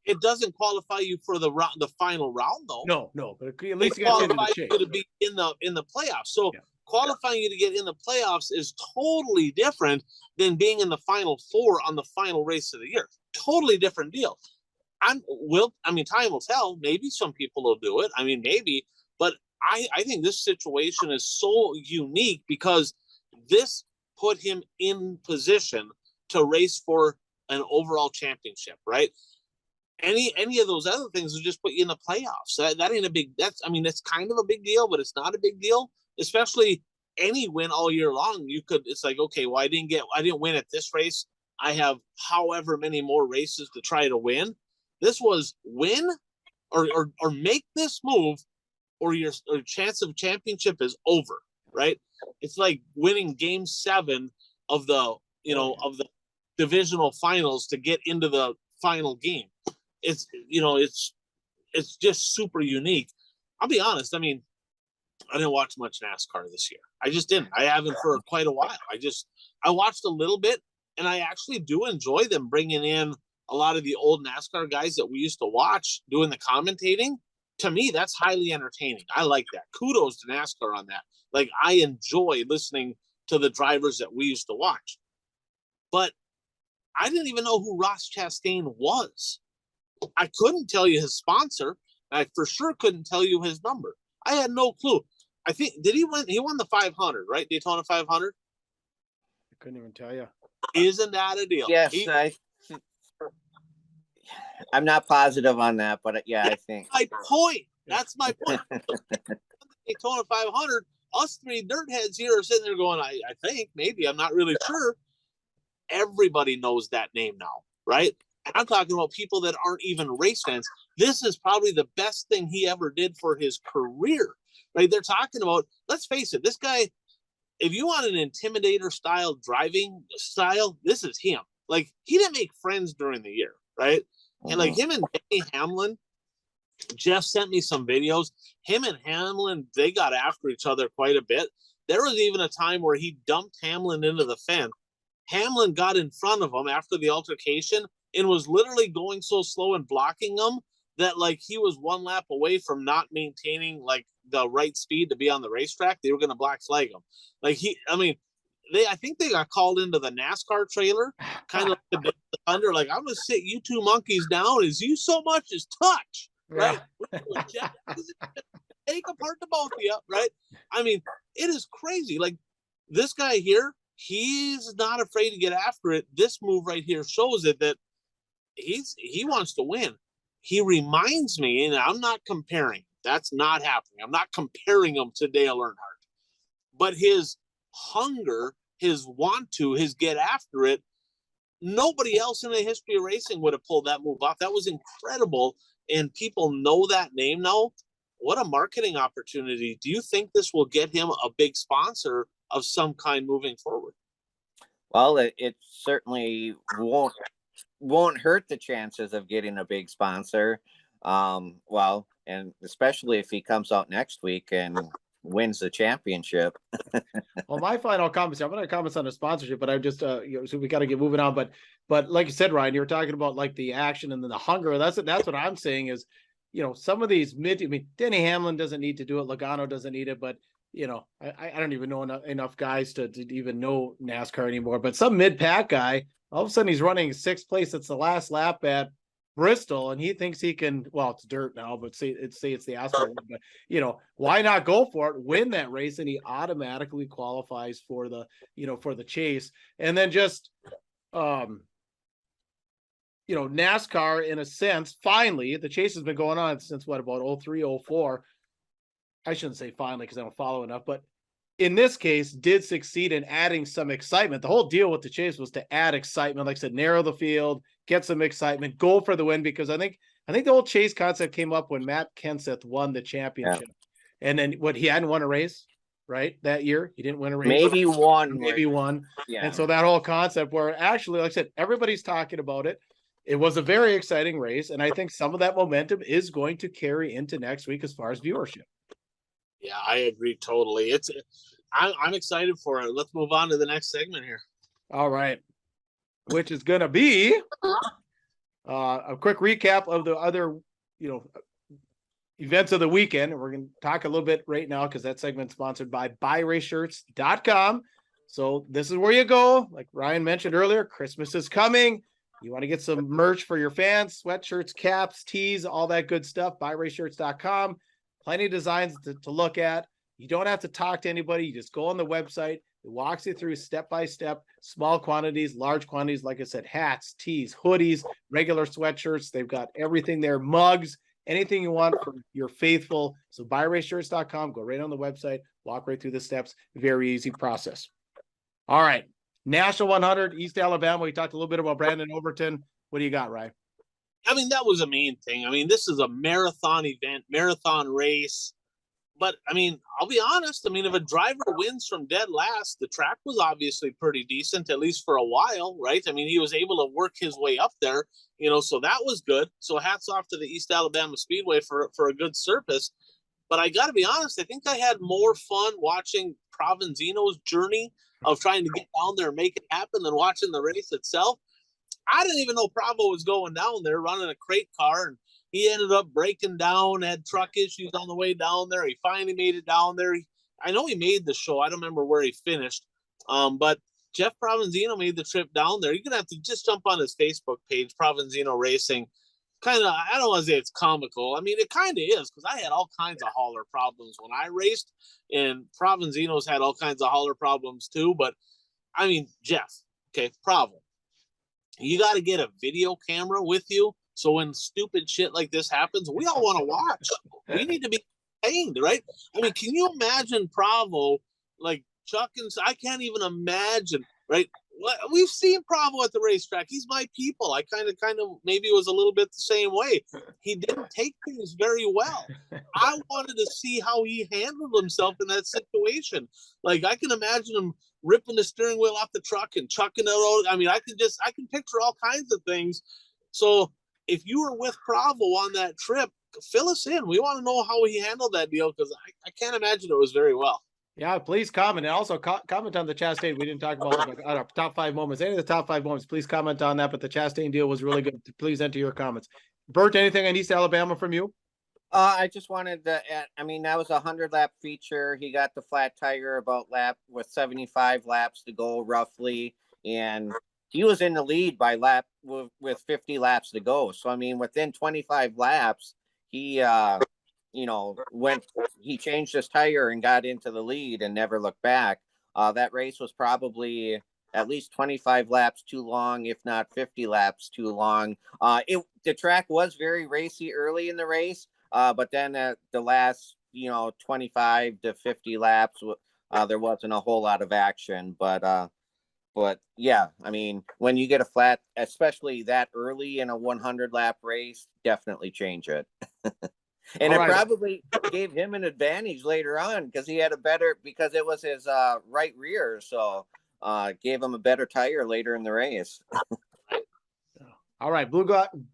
It doesn't qualify you for the final round, though. No, but at least it gets into the chase. You to be in the playoffs. So qualifying you to get in the playoffs is totally different than being in the final four on the final race of the year. Totally different deal. Time will tell. Maybe some people will do it. I mean, maybe, but I think this situation is so unique because this put him in position to race for an overall championship, right? Any of those other things will just put you in the playoffs. That ain't a big. That's kind of a big deal, but it's not a big deal. Especially any win all year long. It's like, okay, well, I didn't win at this race. I have however many more races to try to win. This was win or make this move, or your chance of championship is over, right? It's like winning game 7 of the of the divisional finals to get into the final game. It's just super unique. I'll be honest. I mean, I didn't watch much NASCAR this year. I just didn't. I haven't for quite a while. I watched a little bit, and I actually do enjoy them bringing in a lot of the old NASCAR guys that we used to watch doing the commentating. To me, that's highly entertaining. I like that. Kudos to NASCAR on that. Like, I enjoy listening to the drivers that we used to watch. But I didn't even know who Ross Chastain was. I couldn't tell you his sponsor. I for sure couldn't tell you his number. I had no clue. I think, did he win? He won the 500, right? Daytona 500? I couldn't even tell you. Isn't that a deal? Yes, I'm not positive on that, but I think. That's my point. Daytona 500, us three dirt heads here are sitting there going, I think, maybe, I'm not really sure. Everybody knows that name now, right? And I'm talking about people that aren't even race fans. This is probably the best thing he ever did for his career, right? They're talking about, let's face it, this guy, if you want an intimidator style driving style, this is him. Like, he didn't make friends during the year, right? And like him and Denny Hamlin, Jeff sent me some videos. Him and Hamlin, they got after each other quite a bit. There was even a time where he dumped Hamlin into the fence. Hamlin got in front of him after the altercation and was literally going so slow and blocking him that, like, he was one lap away from not maintaining, like, the right speed to be on the racetrack. They were going to black flag him. Like, I think they got called into the NASCAR trailer, kind of like the Thunder. Like, I'm going to sit you two monkeys down as you so much as touch right? Yeah. Take apart the both of you, right? I mean, it is crazy. Like this guy here, he's not afraid to get after it. This move right here shows it that he wants to win. He reminds me, and I'm not comparing. That's not happening. I'm not comparing him to Dale Earnhardt, but his hunger, his want to, his get after it. Nobody else in the history of racing would have pulled that move off. That was incredible, and people know that name now. What a marketing opportunity. Do you think this will get him a big sponsor of some kind moving forward? Well, it certainly won't hurt the chances of getting a big sponsor. Well, and especially if he comes out next week and wins the championship. Well, my final comments. I'm going to comment on the sponsorship, but I just so we got to get moving on. But like you said, Ryan, you were talking about like the action and then the hunger. That's what I'm saying is, some of these Denny Hamlin doesn't need to do it. Logano doesn't need it, but I don't even know enough guys to even know NASCAR anymore. But some mid-pack guy, all of a sudden he's running sixth place. It's the last lap at Bristol, and he thinks he can. Well, it's dirt now, but say it's the asphalt. But why not go for it? Win that race, and he automatically qualifies for the for the chase. And then just NASCAR in a sense. Finally, the chase has been going on since about 03, 04. I shouldn't say finally because I don't follow enough, but in this case, did succeed in adding some excitement. The whole deal with the chase was to add excitement, like I said, narrow the field, get some excitement, go for the win. Because I think the whole chase concept came up when Matt Kenseth won the championship, and then he hadn't won a race, right? That year he didn't win a race, maybe one, yeah. And so that whole concept, where actually, like I said, everybody's talking about it. It was a very exciting race, and I think some of that momentum is going to carry into next week as far as viewership. Yeah, I agree totally. I'm excited for it. Let's move on to the next segment here. All right, which is going to be a quick recap of the other, events of the weekend. We're going to talk a little bit right now because that segment's sponsored by buyraceshirts.com. So this is where you go. Like Ryan mentioned earlier, Christmas is coming. You want to get some merch for your fans, sweatshirts, caps, tees, all that good stuff. buyraceshirts.com. Plenty of designs to look at. You don't have to talk to anybody. You just go on the website. It walks you through step by step, small quantities, large quantities. Like I said, hats, tees, hoodies, regular sweatshirts. They've got everything there, mugs, anything you want for your faithful. So buyraceshirts.com. Go right on the website, walk right through the steps. Very easy process. All right. National 100, East Alabama. We talked a little bit about Brandon Overton. What do you got, Ryan? I mean, that was a main thing. I mean, this is a marathon event, marathon race. But, I mean, I'll be honest. I mean, if a driver wins from dead last, the track was obviously pretty decent, at least for a while, right? I mean, he was able to work his way up there, so that was good. So hats off to the East Alabama Speedway for a good surface. But I got to be honest, I think I had more fun watching Provenzino's journey of trying to get down there and make it happen than watching the race itself. I didn't even know Bravo was going down there running a crate car, and he ended up breaking down, had truck issues on the way down there. He finally made it down there. I know he made the show. I don't remember where he finished. But Jeff Provenzino made the trip down there. You're going to have to just jump on his Facebook page, Provenzino Racing. Kind of, I don't want to say it's comical. I mean, it kind of is, because I had all kinds of hauler problems when I raced, and Provenzino's had all kinds of hauler problems too. But, I mean, Jeff, okay, Provo, you got to get a video camera with you. So when stupid shit like this happens, we all want to watch. We need to be entertained, right? I mean, can you imagine Provo, like Chuck and I can't even imagine, right? We've seen Provo at the racetrack. He's my people. I kind of maybe was a little bit the same way. He didn't take things very well. I wanted to see how he handled himself in that situation. Like, I can imagine him ripping the steering wheel off the truck and chucking it out. I mean, I can picture all kinds of things. So if you were with Bravo on that trip, fill us in. We want to know how he handled that deal, because I can't imagine it was very well. Yeah, please comment. And also comment on the Chastain. We didn't talk about our top 5 moments. Any of the top 5 moments, please comment on that. But the Chastain deal was really good. Please enter your comments. Bert, anything on East Alabama from you? I just wanted to add, I mean, that was a 100-lap feature. He got the flat tire about with 75 laps to go roughly. And he was in the lead by lap with 50 laps to go. So, I mean, within 25 laps, he he changed his tire and got into the lead and never looked back. That race was probably at least 25 laps too long, if not 50 laps too long. The track was very racy early in the race, but then at the last 25 to 50 laps, there wasn't a whole lot of action. But yeah, I mean, when you get a flat, especially that early in a 100 lap race, definitely change it. And it probably gave him an advantage later on because because it was his right rear. So gave him a better tire later in the race. All right.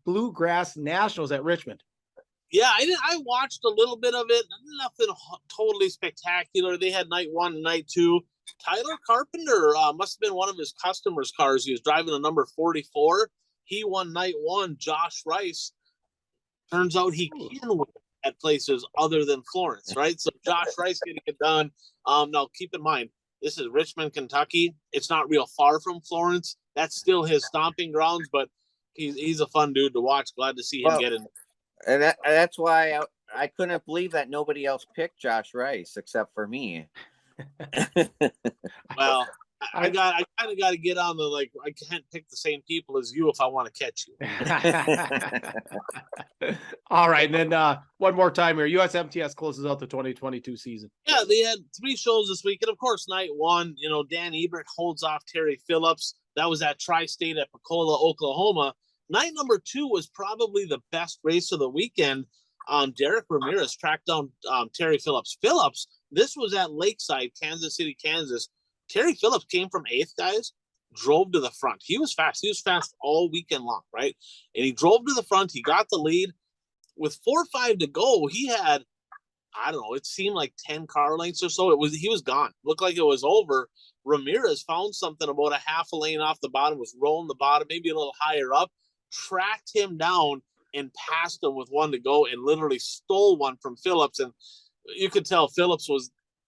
Bluegrass Nationals at Richmond. Yeah, I watched a little bit of it. Nothing totally spectacular. They had night 1 and night 2. Tyler Carpenter must have been one of his customers' cars. He was driving a number 44. He won night 1. Josh Rice, turns out he can win at places other than Florence, right? So Josh Rice getting it done. Now keep in mind, this is Richmond, Kentucky. It's not real far from Florence. That's still his stomping grounds, but he's a fun dude to watch. Glad to see him get in. And that's why I couldn't believe that nobody else picked Josh Rice except for me. Well, I kind of got to get on the I can't pick the same people as you if I want to catch you. All right, and then one more time here. USMTS closes out the 2022 season. Yeah, they had 3 shows this week, and of course, night 1, Dan Ebert holds off Terry Phillips. That was at Tri-State at Pensacola, Oklahoma. Night number 2 was probably the best race of the weekend. Derek Ramirez tracked down Terry Phillips. This was at Lakeside, Kansas City, Kansas. Terry Phillips came from 8th, guys, drove to the front. He was fast. He was fast all weekend long, right? And he drove to the front. He got the lead. With 4-5 to go, he had, I don't know, it seemed like 10 car lengths or so. He was gone. Looked like it was over. Ramirez found something about a half a lane off the bottom, was rolling the bottom, maybe a little higher up, tracked him down and passed him with 1 to go and literally stole one from Phillips. And you could tell Phillips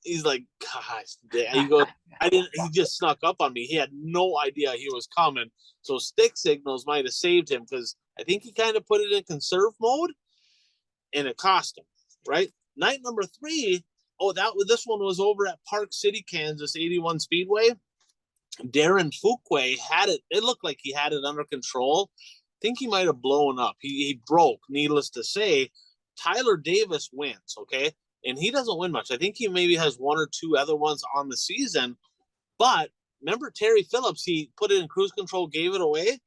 he's like, gosh, he just snuck up on me. He had no idea he was coming. So stick signals might have saved him because I think he kind of put it in conserve mode and it cost him, right? Night number 3, this one was over at Park City, Kansas, 81 Speedway. Darren Fuqua had it. It looked like he had it under control. I think he might have blown up. He broke, needless to say. Tyler Davis wins, okay? And he doesn't win much. I think he maybe has 1 or 2 other ones on the season. But remember Terry Phillips, he put it in cruise control, gave it away.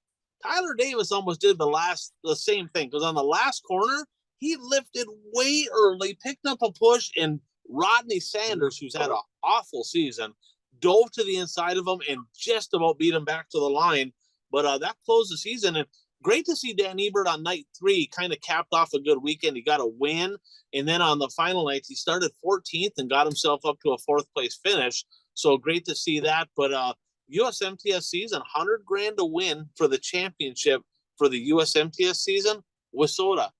Tyler Davis almost did the same thing because on the last corner, he lifted way early, picked up a push, and Rodney Sanders, who's had an awful season, dove to the inside of him and just about beat him back to the line. But that closed the season. And great to see Dan Ebert on night 3 kind of capped off a good weekend. He got a win. And then on the final night, he started 14th and got himself up to a 4th place finish. So great to see that. But USMTS season, $100,000 to win for the championship for the USMTS season. WISSOTA.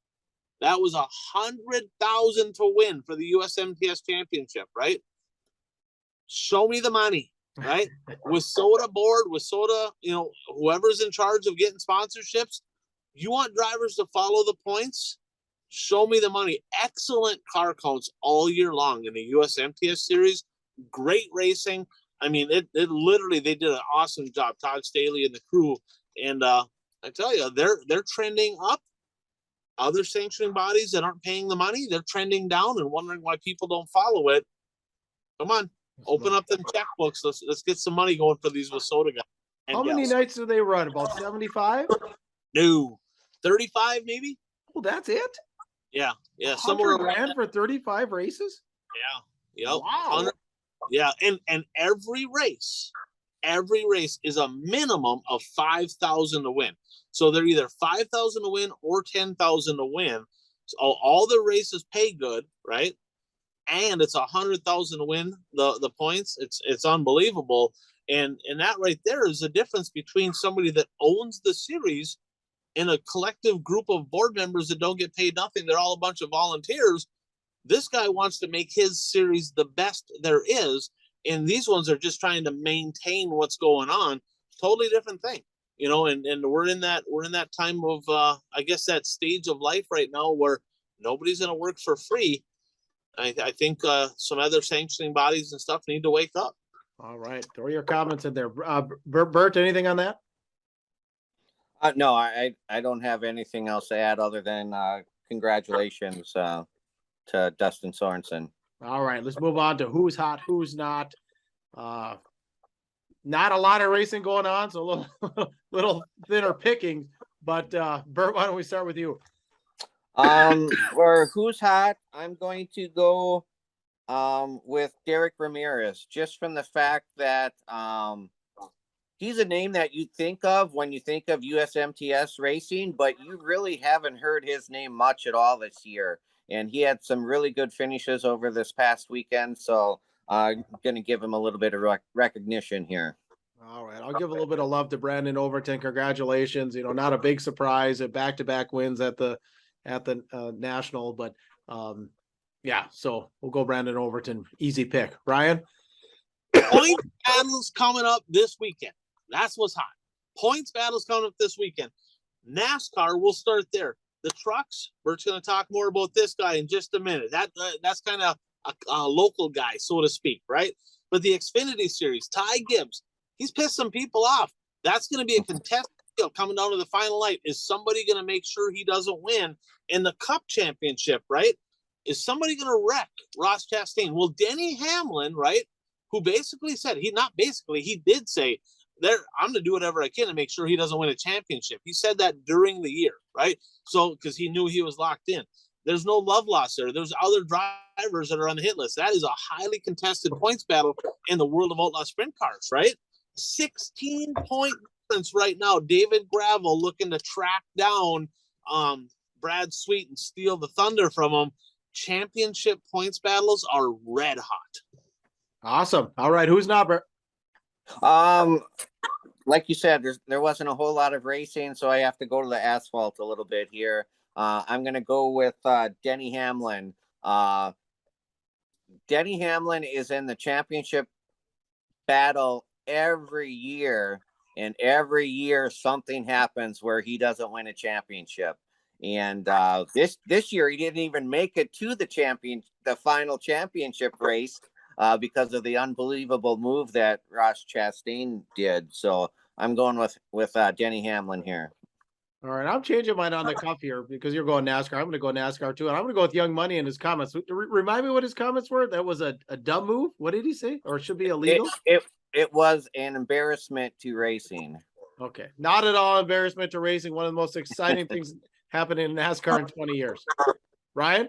That was $100,000 to win for the USMTS championship, right? Show me the money, right? WISSOTA board, WISSOTA, whoever's in charge of getting sponsorships, you want drivers to follow the points? Show me the money. Excellent car counts all year long in the USMTS series. Great racing. I mean, it literally, they did an awesome job. Todd Staley and the crew. And I tell you, they're trending up. Other sanctioning bodies that aren't paying the money, they're trending down and wondering why people don't follow it. Come on, open up them checkbooks. Let's get some money going for these WISSOTA guys. How many nights do they run? About 75? No, 35 maybe. Oh, that's it? Yeah. Somewhere around for 35 races? Yeah. Yep. Wow. Yeah, and every race is a minimum of 5,000 to win. So they're either 5,000 to win or 10,000 to win. So all the races pay good, right? And it's 100,000 to win the points. It's unbelievable. And that right there is the difference between somebody that owns the series and a collective group of board members that don't get paid nothing. They're all a bunch of volunteers. This guy wants to make his series the best there is. And these ones are just trying to maintain what's going on. Totally different thing. And we're in that time of I guess that stage of life right now where Nobody's going to work for free. I think some other sanctioning bodies and stuff need to wake up. All right. Throw your comments in there. Bert, anything on that? No, I don't have anything else to add other than congratulations to Dustin Sorensen. All right. Let's move on to who's hot, who's not. Not a lot of racing going on, so a little thinner picking. But Bert, why don't we start with you? For who's hot, I'm going to go with Derek Ramirez, just from the fact that he's a name that you think of when you think of USMTS racing, but you really haven't heard his name much at all this year. And he had some really good finishes over this past weekend, so I'm going to give him a little bit of recognition here. All right. I'll give a little bit of love to Brandon Overton. Congratulations. Not a big surprise at back-to-back wins at the national, but yeah, so we'll go Brandon Overton. Easy pick. Ryan? Points battles coming up this weekend. That's what's hot. Points battles coming up this weekend. NASCAR, we'll start there. The trucks, Bert's going to talk more about this guy in just a minute. That's kind of a local guy, so to speak, right? But the Xfinity Series, Ty Gibbs, he's pissed some people off. That's going to be a contested deal coming down to the final night. Is somebody going to make sure he doesn't win in the Cup Championship, right? Is somebody going to wreck Ross Chastain? Well, Denny Hamlin, right, who basically said, he did say, I'm going to do whatever I can to make sure he doesn't win a championship. He said that during the year, right? So, because he knew he was locked in. There's no love loss there. There's other drivers that are on the hit list. That is a highly contested points battle in the World of Outlaw Sprint Cars, right? 16-point difference right now. David Gravel looking to track down Brad Sweet and steal the thunder from him. Championship points battles are red hot. Awesome. All right. Who's not, Bert? Like you said, there wasn't a whole lot of racing, so I have to go to the asphalt a little bit here. I'm going to go with Denny Hamlin. Denny Hamlin is in the championship battle every year, and every year something happens where he doesn't win a championship. And this year he didn't even make it to the final championship race because of the unbelievable move that Ross Chastain did. So I'm going with Denny Hamlin here. All right, I'm changing mine on the cuff here because you're going NASCAR. I'm going to go NASCAR too, and I'm going to go with Young Money in his comments. Remind me what his comments were. That was a dumb move. What did he say? Or it should be illegal? It was an embarrassment to racing. Okay, not at all embarrassment to racing. One of the most exciting things happening in NASCAR in 20 years. Ryan?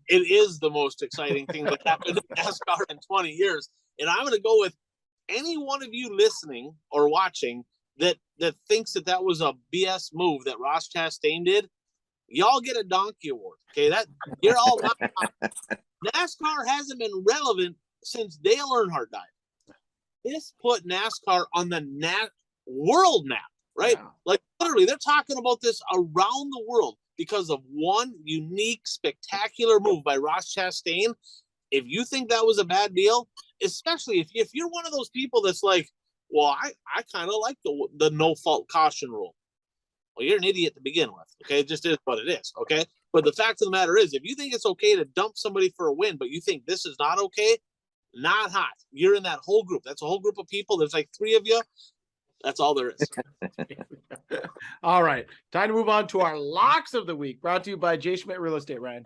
It is the most exciting thing that happened in NASCAR in 20 years. And I'm going to go with any one of you listening or watching that thinks that was a BS move that Ross Chastain did. Y'all get a donkey award. Okay, that you're all not. NASCAR hasn't been relevant since Dale Earnhardt died. This put NASCAR on the world map, right? Yeah. Like literally, they're talking about this around the world because of one unique, spectacular move by Ross Chastain. If you think that was a bad deal, especially if you're one of those people that's like, well, I kind of like the no-fault caution rule. Well, you're an idiot to begin with, okay? It just is what it is, okay? But the fact of the matter is, if you think it's okay to dump somebody for a win, but you think this is not okay, not hot. You're in that whole group. That's a whole group of people. There's like 3 of you. That's all there is. All right. Time to move on to our locks of the week, brought to you by J. Schmidt Real Estate, Ryan.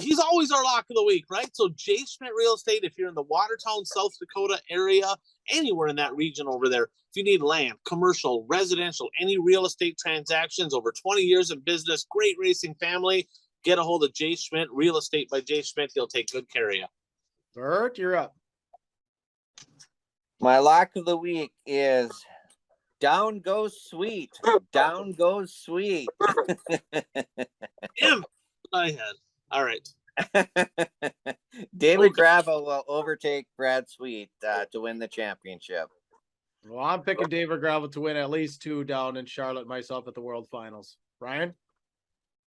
He's always our lock of the week, right? So J. Schmidt Real Estate, if you're in the Watertown, South Dakota area, anywhere in that region over there, if you need land, commercial, residential, any real estate transactions, over 20 years in business, great racing family, get a hold of J. Schmidt Real Estate by J. Schmidt. He'll take good care of you. Bert, you're up. My lock of the week is Down Goes Sweet. Down Goes Sweet. I had. All right. David Gravel will overtake Brad Sweet to win the championship. Well, I'm picking David Gravel to win at least 2 down in Charlotte myself at the World Finals. Ryan?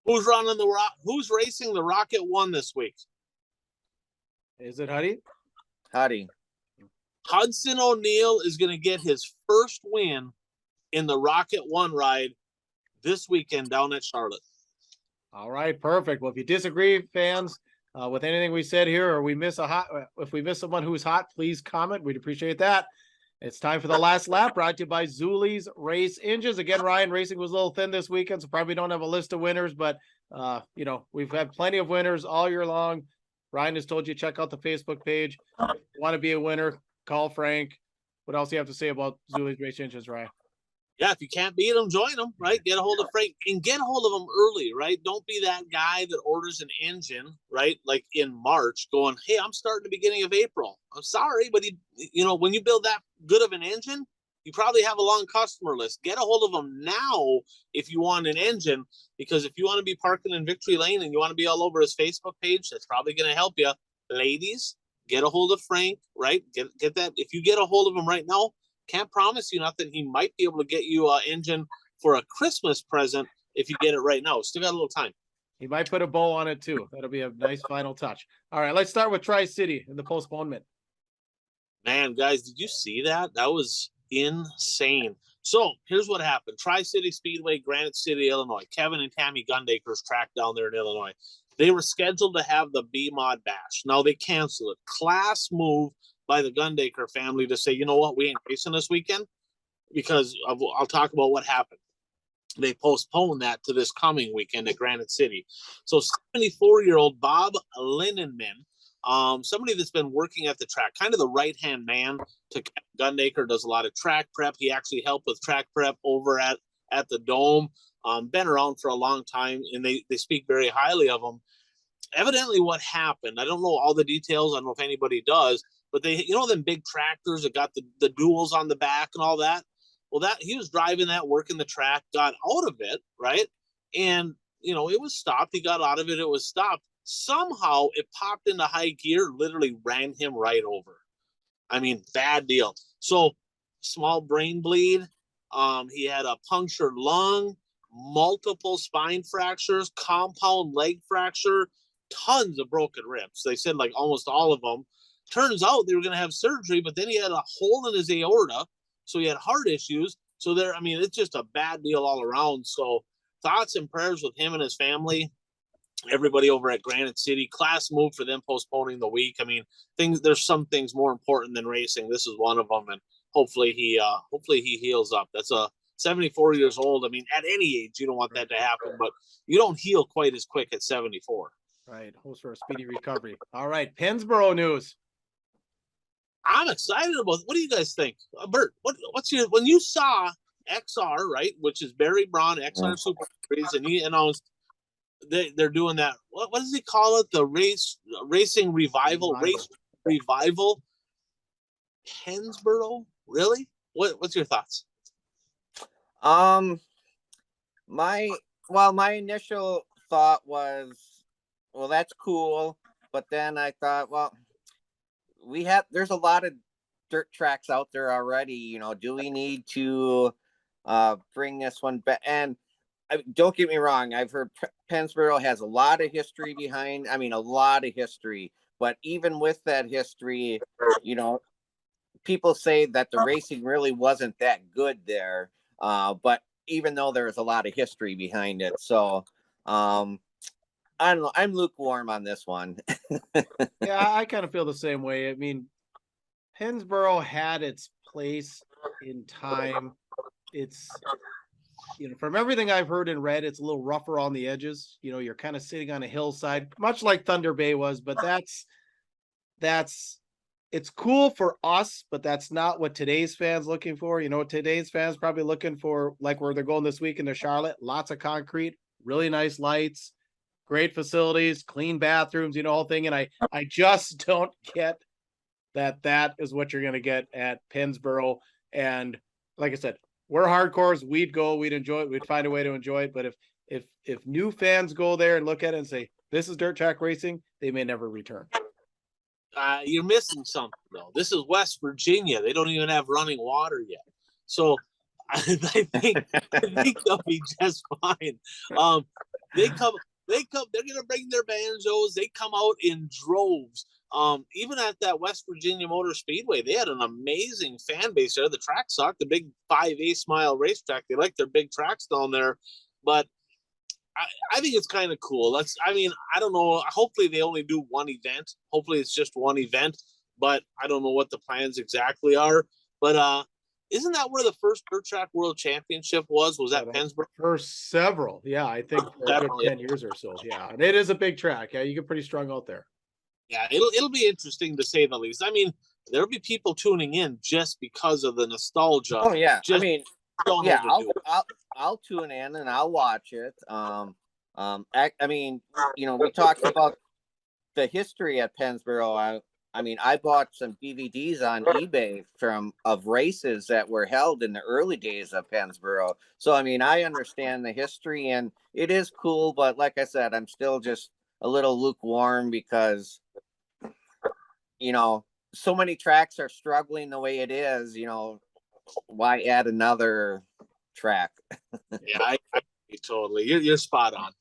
Who's racing the Rocket 1 this week? Is it Huddy? Huddy. Hudson O'Neal is going to get his first win in the Rocket 1 ride this weekend down at Charlotte. All right, perfect. Well, if you disagree, fans, with anything we said here, or if we miss someone who's hot, please comment. We'd appreciate that. It's time for the last lap, brought to you by Zulie's Race Engines. Again, Ryan, racing was a little thin this weekend, so probably don't have a list of winners, but we've had plenty of winners all year long. Ryan has told you, check out the Facebook page. If you want to be a winner, call Frank. What else do you have to say about Zulie's Race Engines, Ryan? Yeah, if you can't beat them, join them, right? Get a hold of Frank and get a hold of them early, right? Don't be that guy that orders an engine, right? Like in March going, hey, I'm starting the beginning of April. I'm sorry, but when you build that good of an engine, you probably have a long customer list. Get a hold of them now if you want an engine, because if you want to be parking in Victory Lane and you want to be all over his Facebook page, that's probably going to help you. Ladies, get a hold of Frank, right? Get that. If you get a hold of him right now, can't promise you nothing. He might be able to get you an engine for a Christmas present if you get it right now. Still got a little time. He might put a bow on it too. That'll be a nice final touch. All right, let's start with Tri-City and the postponement. Man, guys, did you see that? That was insane. So here's what happened. Tri-City Speedway, Granite City, Illinois. Kevin and Tammy Gundaker's track down there in Illinois. They were scheduled to have the B-Mod Bash. Now they canceled it. Class move by the Gundaker family to say, you know what, we ain't racing this weekend, because I'll talk about what happened. They postponed that to this coming weekend at Granite City. So 74-year-old Bob Lindenman, somebody that's been working at the track, kind of the right-hand man to Gundaker, does a lot of track prep. He actually helped with track prep over at the Dome. Been around for a long time, and they speak very highly of him. Evidently what happened, I don't know all the details, I don't know if anybody does, but they, them big tractors that got the duals on the back and all that. Well, that he was driving that, working the track, got out of it, right? And, it was stopped. He got out of it. It was stopped. Somehow it popped into high gear, literally ran him right over. I mean, bad deal. So small brain bleed. He had a punctured lung, multiple spine fractures, compound leg fracture, tons of broken ribs. They said like almost all of them. Turns out they were going to have surgery, but then he had a hole in his aorta, so he had heart issues. So it's just a bad deal all around. So thoughts and prayers with him and his family. Everybody over at Granite City. Class move for them postponing the week. There's some things more important than racing. This is one of them, and hopefully he heals up. That's a 74 years old. At any age, you don't want that to happen, but you don't heal quite as quick at 74. Right. Hopes for a speedy recovery. All right. Pennsboro news. I'm excited about. What do you guys think, Bert? What's when you saw XR, right, which is Barry Braun XR Super Series, and he announced they're doing that. What does he call it? The racing revival. Race revival. Pennsboro, really? What's your thoughts? My initial thought was, well, that's cool, but then I thought, well, there's a lot of dirt tracks out there already. Do we need to bring this one back? And don't get me wrong, I've heard Pennsboro has a lot of history behind. A lot of history. But even with that history, people say that the racing really wasn't that good there. But even though there's a lot of history behind it, so I don't know. I'm lukewarm on this one. Yeah, I kind of feel the same way. Pennsboro had its place in time. It's, from everything I've heard and read, it's a little rougher on the edges. You're kind of sitting on a hillside, much like Thunder Bay was, but it's cool for us, but that's not what today's fans looking for. Today's fans probably looking for, like where they're going this week into Charlotte, lots of concrete, really nice lights, great facilities, clean bathrooms, whole thing. And I just don't get that is what you're going to get at Pennsboro. And like I said, we're hardcores. We'd go, we'd enjoy it. We'd find a way to enjoy it. But if new fans go there and look at it and say, this is dirt track racing, they may never return. You're missing something though. This is West Virginia. They don't even have running water yet. So I think they'll be just fine. They're gonna bring their banjos. They come out in droves. Even at that West Virginia Motor Speedway, they had an amazing fan base there. The track sucked, the big 5 8 mile racetrack. They like their big tracks down there, but I think it's kind of cool. I don't know. Hopefully they only do one event. Hopefully it's just one event, but I don't know what the plans exactly are. But isn't that where the first dirt track world championship was? Was that Pennsboro? For several. Yeah, I think for a good 10 years or so. Yeah. And it is a big track. Yeah, you get pretty strung out there. Yeah, it'll be interesting to say the least. I mean, there'll be people tuning in just because of the nostalgia. Oh yeah. Just I mean, yeah, I'll tune in and I'll watch it. I mean, we talked about the history at Pennsboro. I mean, I bought some DVDs on eBay of races that were held in the early days of Pennsboro. So, I mean, I understand the history and it is cool, but like I said, I'm still just a little lukewarm because, so many tracks are struggling the way it is, why add another track? Yeah, I totally. You're spot on.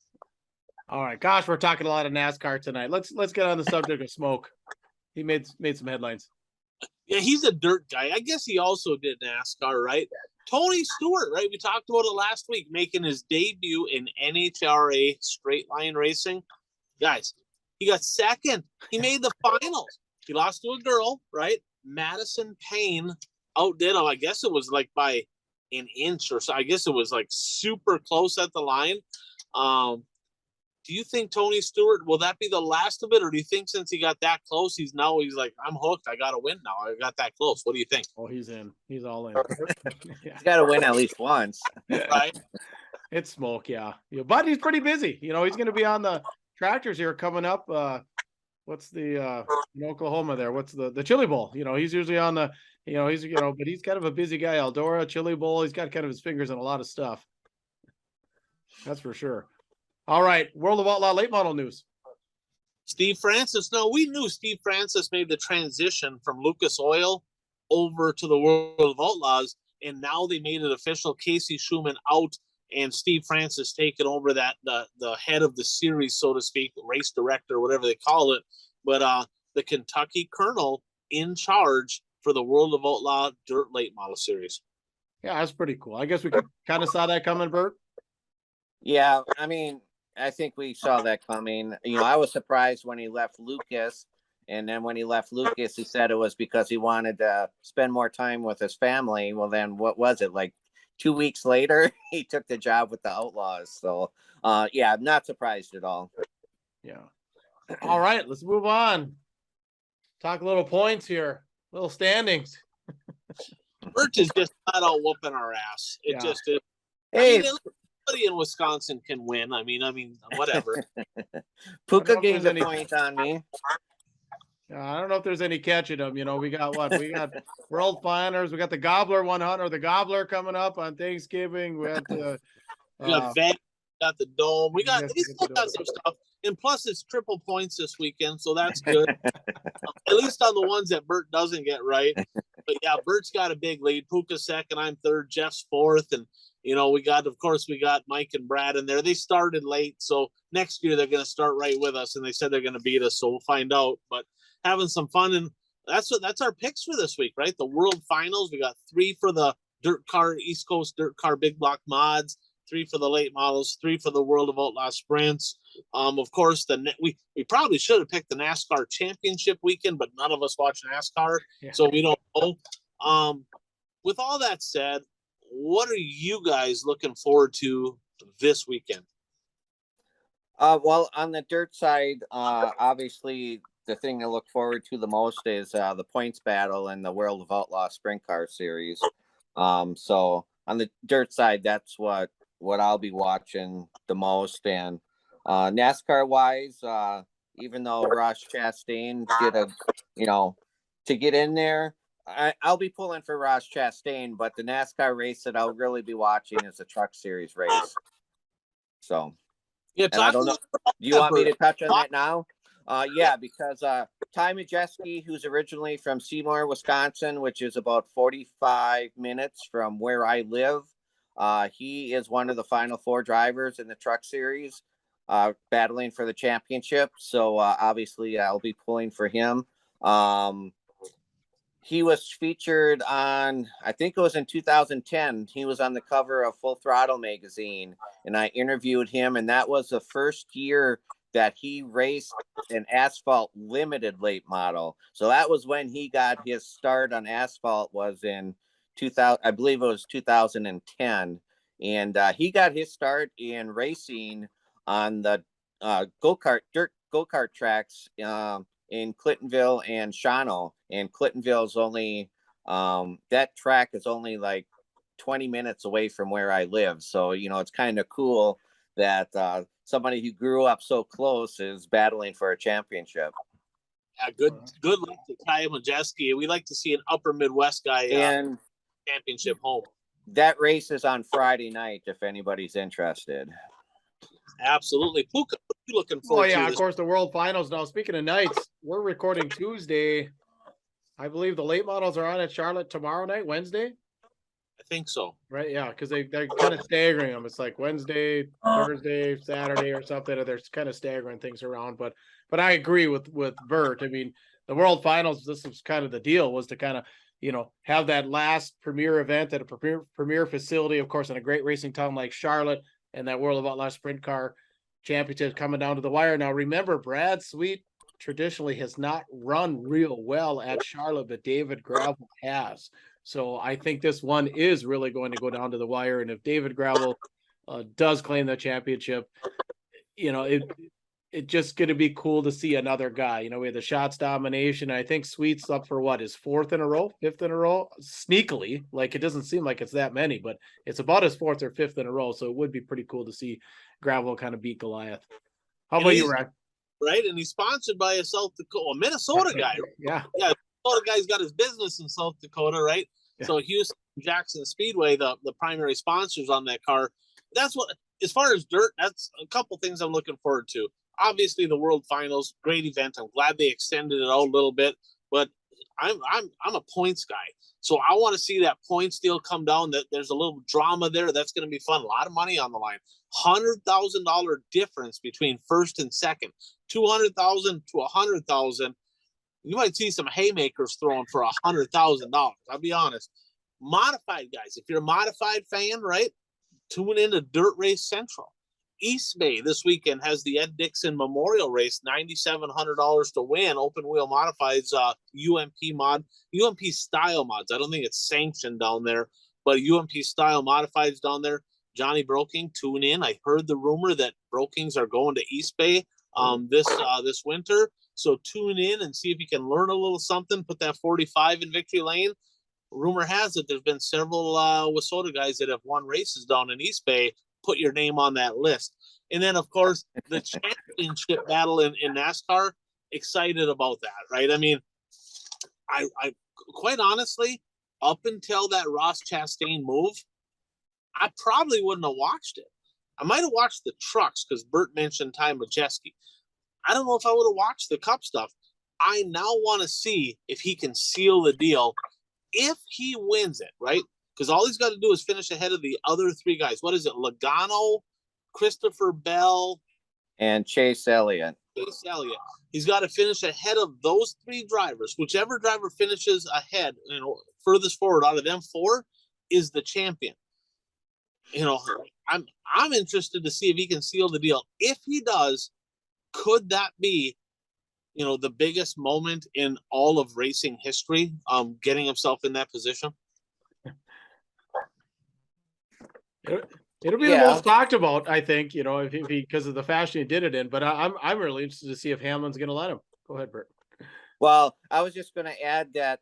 All right, gosh, we're talking a lot of NASCAR tonight. Let's get on the subject of Smoke. He made some headlines. Yeah, he's a dirt guy. I guess he also did NASCAR, right? Tony Stewart, right? We talked about it last week, making his debut in NHRA straight line racing. Guys, he got second. He made the finals. He lost to a girl, right? Madison Payne outdid him. I guess it was like by an inch or so. I guess it was like super close at the line. Do you think Tony Stewart, will that be the last of it? Or do you think since he got that close, he's like, I'm hooked. I got to win now. I got that close. What do you think? Oh, he's in. He's all in. Yeah. He's got to win at least once. Right? It's Smoke, yeah. But he's pretty busy. He's going to be on the tractors here coming up. What's the in Oklahoma there? What's the Chili Bowl? He's usually on the, but he's kind of a busy guy. Eldora, Chili Bowl. He's got kind of his fingers in a lot of stuff. That's for sure. All right, World of Outlaw late model news. Steve Francis. No, we knew Steve Francis made the transition from Lucas Oil over to the World of Outlaws, and now they made it official. Casey Schumann out, and Steve Francis taking over that the head of the series, so to speak, race director, whatever they call it. But the Kentucky Colonel in charge for the World of Outlaw Dirt Late Model Series. Yeah, that's pretty cool. I guess we kind of saw that coming, Bert. Yeah, I mean, I think we saw that coming. I was surprised when he left Lucas. And then when he left Lucas, he said it was because he wanted to spend more time with his family. Well, then what was it? Like 2 weeks later, he took the job with the Outlaws. So, yeah, I'm not surprised at all. Yeah. All right, let's move on. Talk a little points here, little standings. Bert is just flat out whooping our ass. It just is. Hey. Anybody in Wisconsin can win. I mean, whatever. Puka gained a point on me. I don't know if there's any catching them. We got what? We got World Finals. We got the Gobbler 100, the Gobbler coming up on Thanksgiving. We had the got the Dome. We still got some stuff. And plus, it's triple points this weekend, so that's good. At least on the ones that Bert doesn't get right. But yeah, Bert's got a big lead. Puka's second. I'm third. Jeff's fourth. And we got Mike and Brad in there. They started late, so next year they're going to start right with us, and they said they're going to beat us, so we'll find out. But having some fun, and that's our picks for this week, right? The World Finals. We got 3 for the Dirt Car East Coast Dirt Car Big Block Mods, 3 for the late models, 3 for the World of Outlaw Sprints. Of course, we probably should have picked the NASCAR Championship weekend, but none of us watch NASCAR, so we don't know. With all that said, what are you guys looking forward to this weekend? Well, on the dirt side, obviously the thing to look forward to the most is the points battle in the World of Outlaw Sprint Car Series. So on the dirt side, that's what I'll be watching the most. And NASCAR wise, even though Ross Chastain did to get in there, I'll be pulling for Ross Chastain, but the NASCAR race that I'll really be watching is the Truck Series race. So, yeah, I don't know. Do you want me to touch on that now? Yeah, because Ty Majeski, who's originally from Seymour, Wisconsin, which is about 45 minutes from where I live, he is one of the final 4 drivers in the Truck Series, battling for the championship. So obviously, I'll be pulling for him. he was featured on, I think it was in 2010. He was on the cover of Full Throttle magazine, and I interviewed him, and that was the first year that he raced an asphalt limited late model. So that was when he got his start on asphalt, was in 2000, I believe it was 2010. And he got his start in racing on the dirt go-kart tracks in Clintonville and Shawano. And Clintonville's only, that track is only like 20 minutes away from where I live. So, it's kind of cool that somebody who grew up so close is battling for a championship. Yeah, good luck to Ty Majeski. We like to see an upper Midwest guy and championship home. That race is on Friday night if anybody's interested. Absolutely. Puka, what are you looking forward to? Of course, the World Finals. Now, speaking of nights, we're recording Tuesday. I believe the late models are on at Charlotte tomorrow night, Wednesday. I think so. Right, yeah, because they're kind of staggering them. It's like Wednesday, Thursday, Saturday, or something. And they're kind of staggering things around. But I agree with Bert. I mean, the World Finals, this was kind of the deal, was to kind of, have that last premier event at a premier facility, of course, in a great racing town like Charlotte, and that World of Outlaw Sprint Car Championship coming down to the wire. Now, remember, Brad Sweet traditionally has not run real well at Charlotte, but David Gravel has. So I think this one is really going to go down to the wire. And if David Gravel does claim the championship, it's just going to be cool to see another guy. We had the shots domination. I think Sweet's up for his fifth in a row, sneakily. Like, it doesn't seem like it's that many, but it's about his fourth or fifth in a row. So it would be pretty cool to see Gravel kind of beat Goliath. How about you, Ryan? Right, and he's sponsored by a Minnesota guy. Yeah, Minnesota guy's got his business in South Dakota, right? Yeah. So Houston Jackson Speedway, the primary sponsors on that car. That's what, as far as dirt, that's a couple things I'm looking forward to. Obviously, the World Finals, great event. I'm glad they extended it out a little bit, but I'm a points guy, so I want to see that points deal come down. That there's a little drama there. That's going to be fun. A lot of money on the line. $100,000 difference between first and second. 200,000 to 100,000. You might see some haymakers thrown for $100,000. I'll be honest. Modified guys, if you're a modified fan, right? Tune into Dirt Race Central. East Bay this weekend has the Ed Dixon Memorial Race, $9,700 to win. Open wheel modifieds, UMP style mods. I don't think it's sanctioned down there, but UMP style modifieds down there. Johnny Broking, tune in. I heard the rumor that Brokings are going to East Bay this winter. So tune in and see if you can learn a little something. Put that 45 in victory lane. Rumor has it there's been several Wissota guys that have won races down in East Bay. Put your name on that list. And then, of course, the championship battle in NASCAR. Excited about that, right? I mean, I quite honestly, up until that Ross Chastain move, I probably wouldn't have watched it. I might have watched the trucks because Bert mentioned Ty Majeski. I don't know if I would have watched the Cup stuff. I now want to see if he can seal the deal. If he wins it, right? Because all he's got to do is finish ahead of the other three guys. What is it? Logano, Christopher Bell, and Chase Elliott. He's got to finish ahead of those three drivers. Whichever driver finishes ahead, furthest forward out of them four is the champion. I'm interested to see if he can seal the deal. If he does, could that be, the biggest moment in all of racing history, getting himself in that position? It'll be the most talked about, I think, if he, because of the fashion he did it in. But I'm really interested to see if Hamlin's going to let him. Go ahead, Bert. Well, I was just going to add that,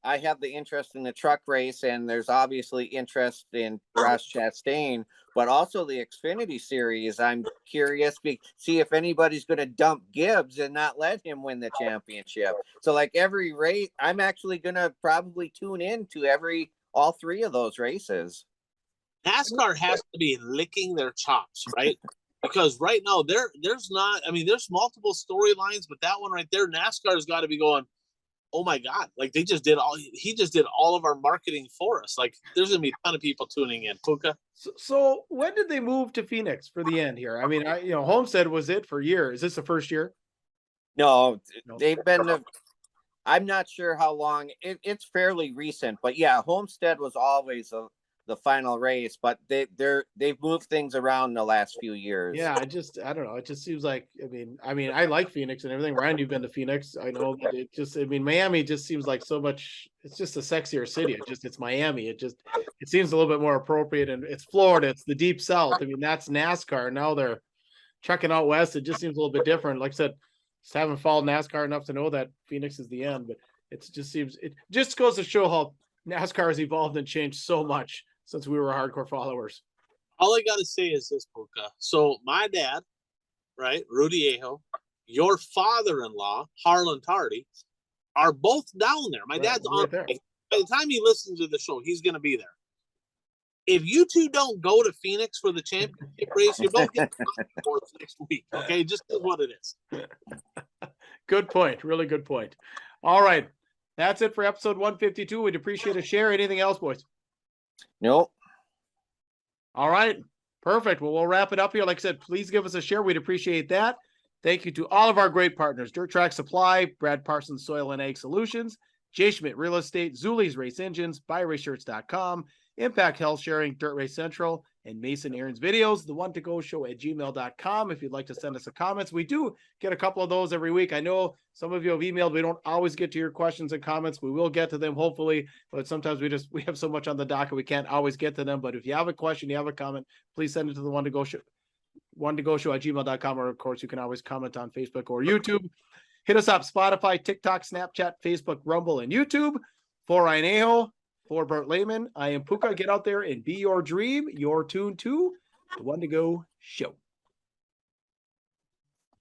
I have the interest in the truck race, and there's obviously interest in Ross Chastain, but also the Xfinity Series. I'm curious to see if anybody's going to dump Gibbs and not let him win the championship. So, like, every race, I'm actually going to probably tune in to all three of those races. NASCAR has to be licking their chops, right? Because right now there's multiple storylines, but that one right there, NASCAR's got to be going, oh my God, like he just did all of our marketing for us. Like there's gonna be a ton of people tuning in. Puka. So when did they move to Phoenix for the end here? I mean, Homestead was it for years. Is this the first year? No, they've been I'm not sure how long it's fairly recent, but yeah, Homestead was always the final race, but they've moved things around the last few years. Yeah, I don't know. It just seems like, I like Phoenix and everything. Ryan, you've been to Phoenix. I know, but Miami just seems like so much. It's just a sexier city. It's Miami. It seems a little bit more appropriate, and it's Florida. It's the deep South. That's NASCAR. Now they're checking out west. It just seems a little bit different. Like I said, just haven't followed NASCAR enough to know that Phoenix is the end, but it just goes to show how NASCAR has evolved and changed so much since we were hardcore followers. All I got to say is this, Puka. So my dad, right, Rudy Aho, your father-in-law, Harlan Tardy, are both down there. My dad's on there. By the time he listens to the show, he's going to be there. If you two don't go to Phoenix for the championship race, you're both getting next week. Okay, just is what it is. Good point. Really good point. All right, that's it for episode 152. We'd appreciate a share. Anything else, boys? Nope. All right, perfect. Well, we'll wrap it up here. Like I said, please give us a share. We'd appreciate that. Thank you to all of our great partners: Dirt Track Supply, Brad Parsons Soil and Ag Solutions, J. Schmidt Real Estate, Zuli's Race Engines, BuyRaceShirts.com, Impact Health Sharing, Dirt Race Central, and Mason Aaron's Videos, theonetogoshow@gmail.com. If you'd like to send us a comments, we do get a couple of those every week. I know some of you have emailed. We don't always get to your questions and comments. We will get to them, hopefully, but sometimes we have so much on the docket we can't always get to them. But if you have a question, you have a comment, please send it to the onetogoshow@gmail.com, or of course you can always comment on Facebook or YouTube. Hit us up: Spotify, TikTok, Snapchat, Facebook, Rumble, and YouTube. For Ryan Aho, for Bert Lehman, I am Puka. Get out there and be your dream, your tune to the One to Go Show.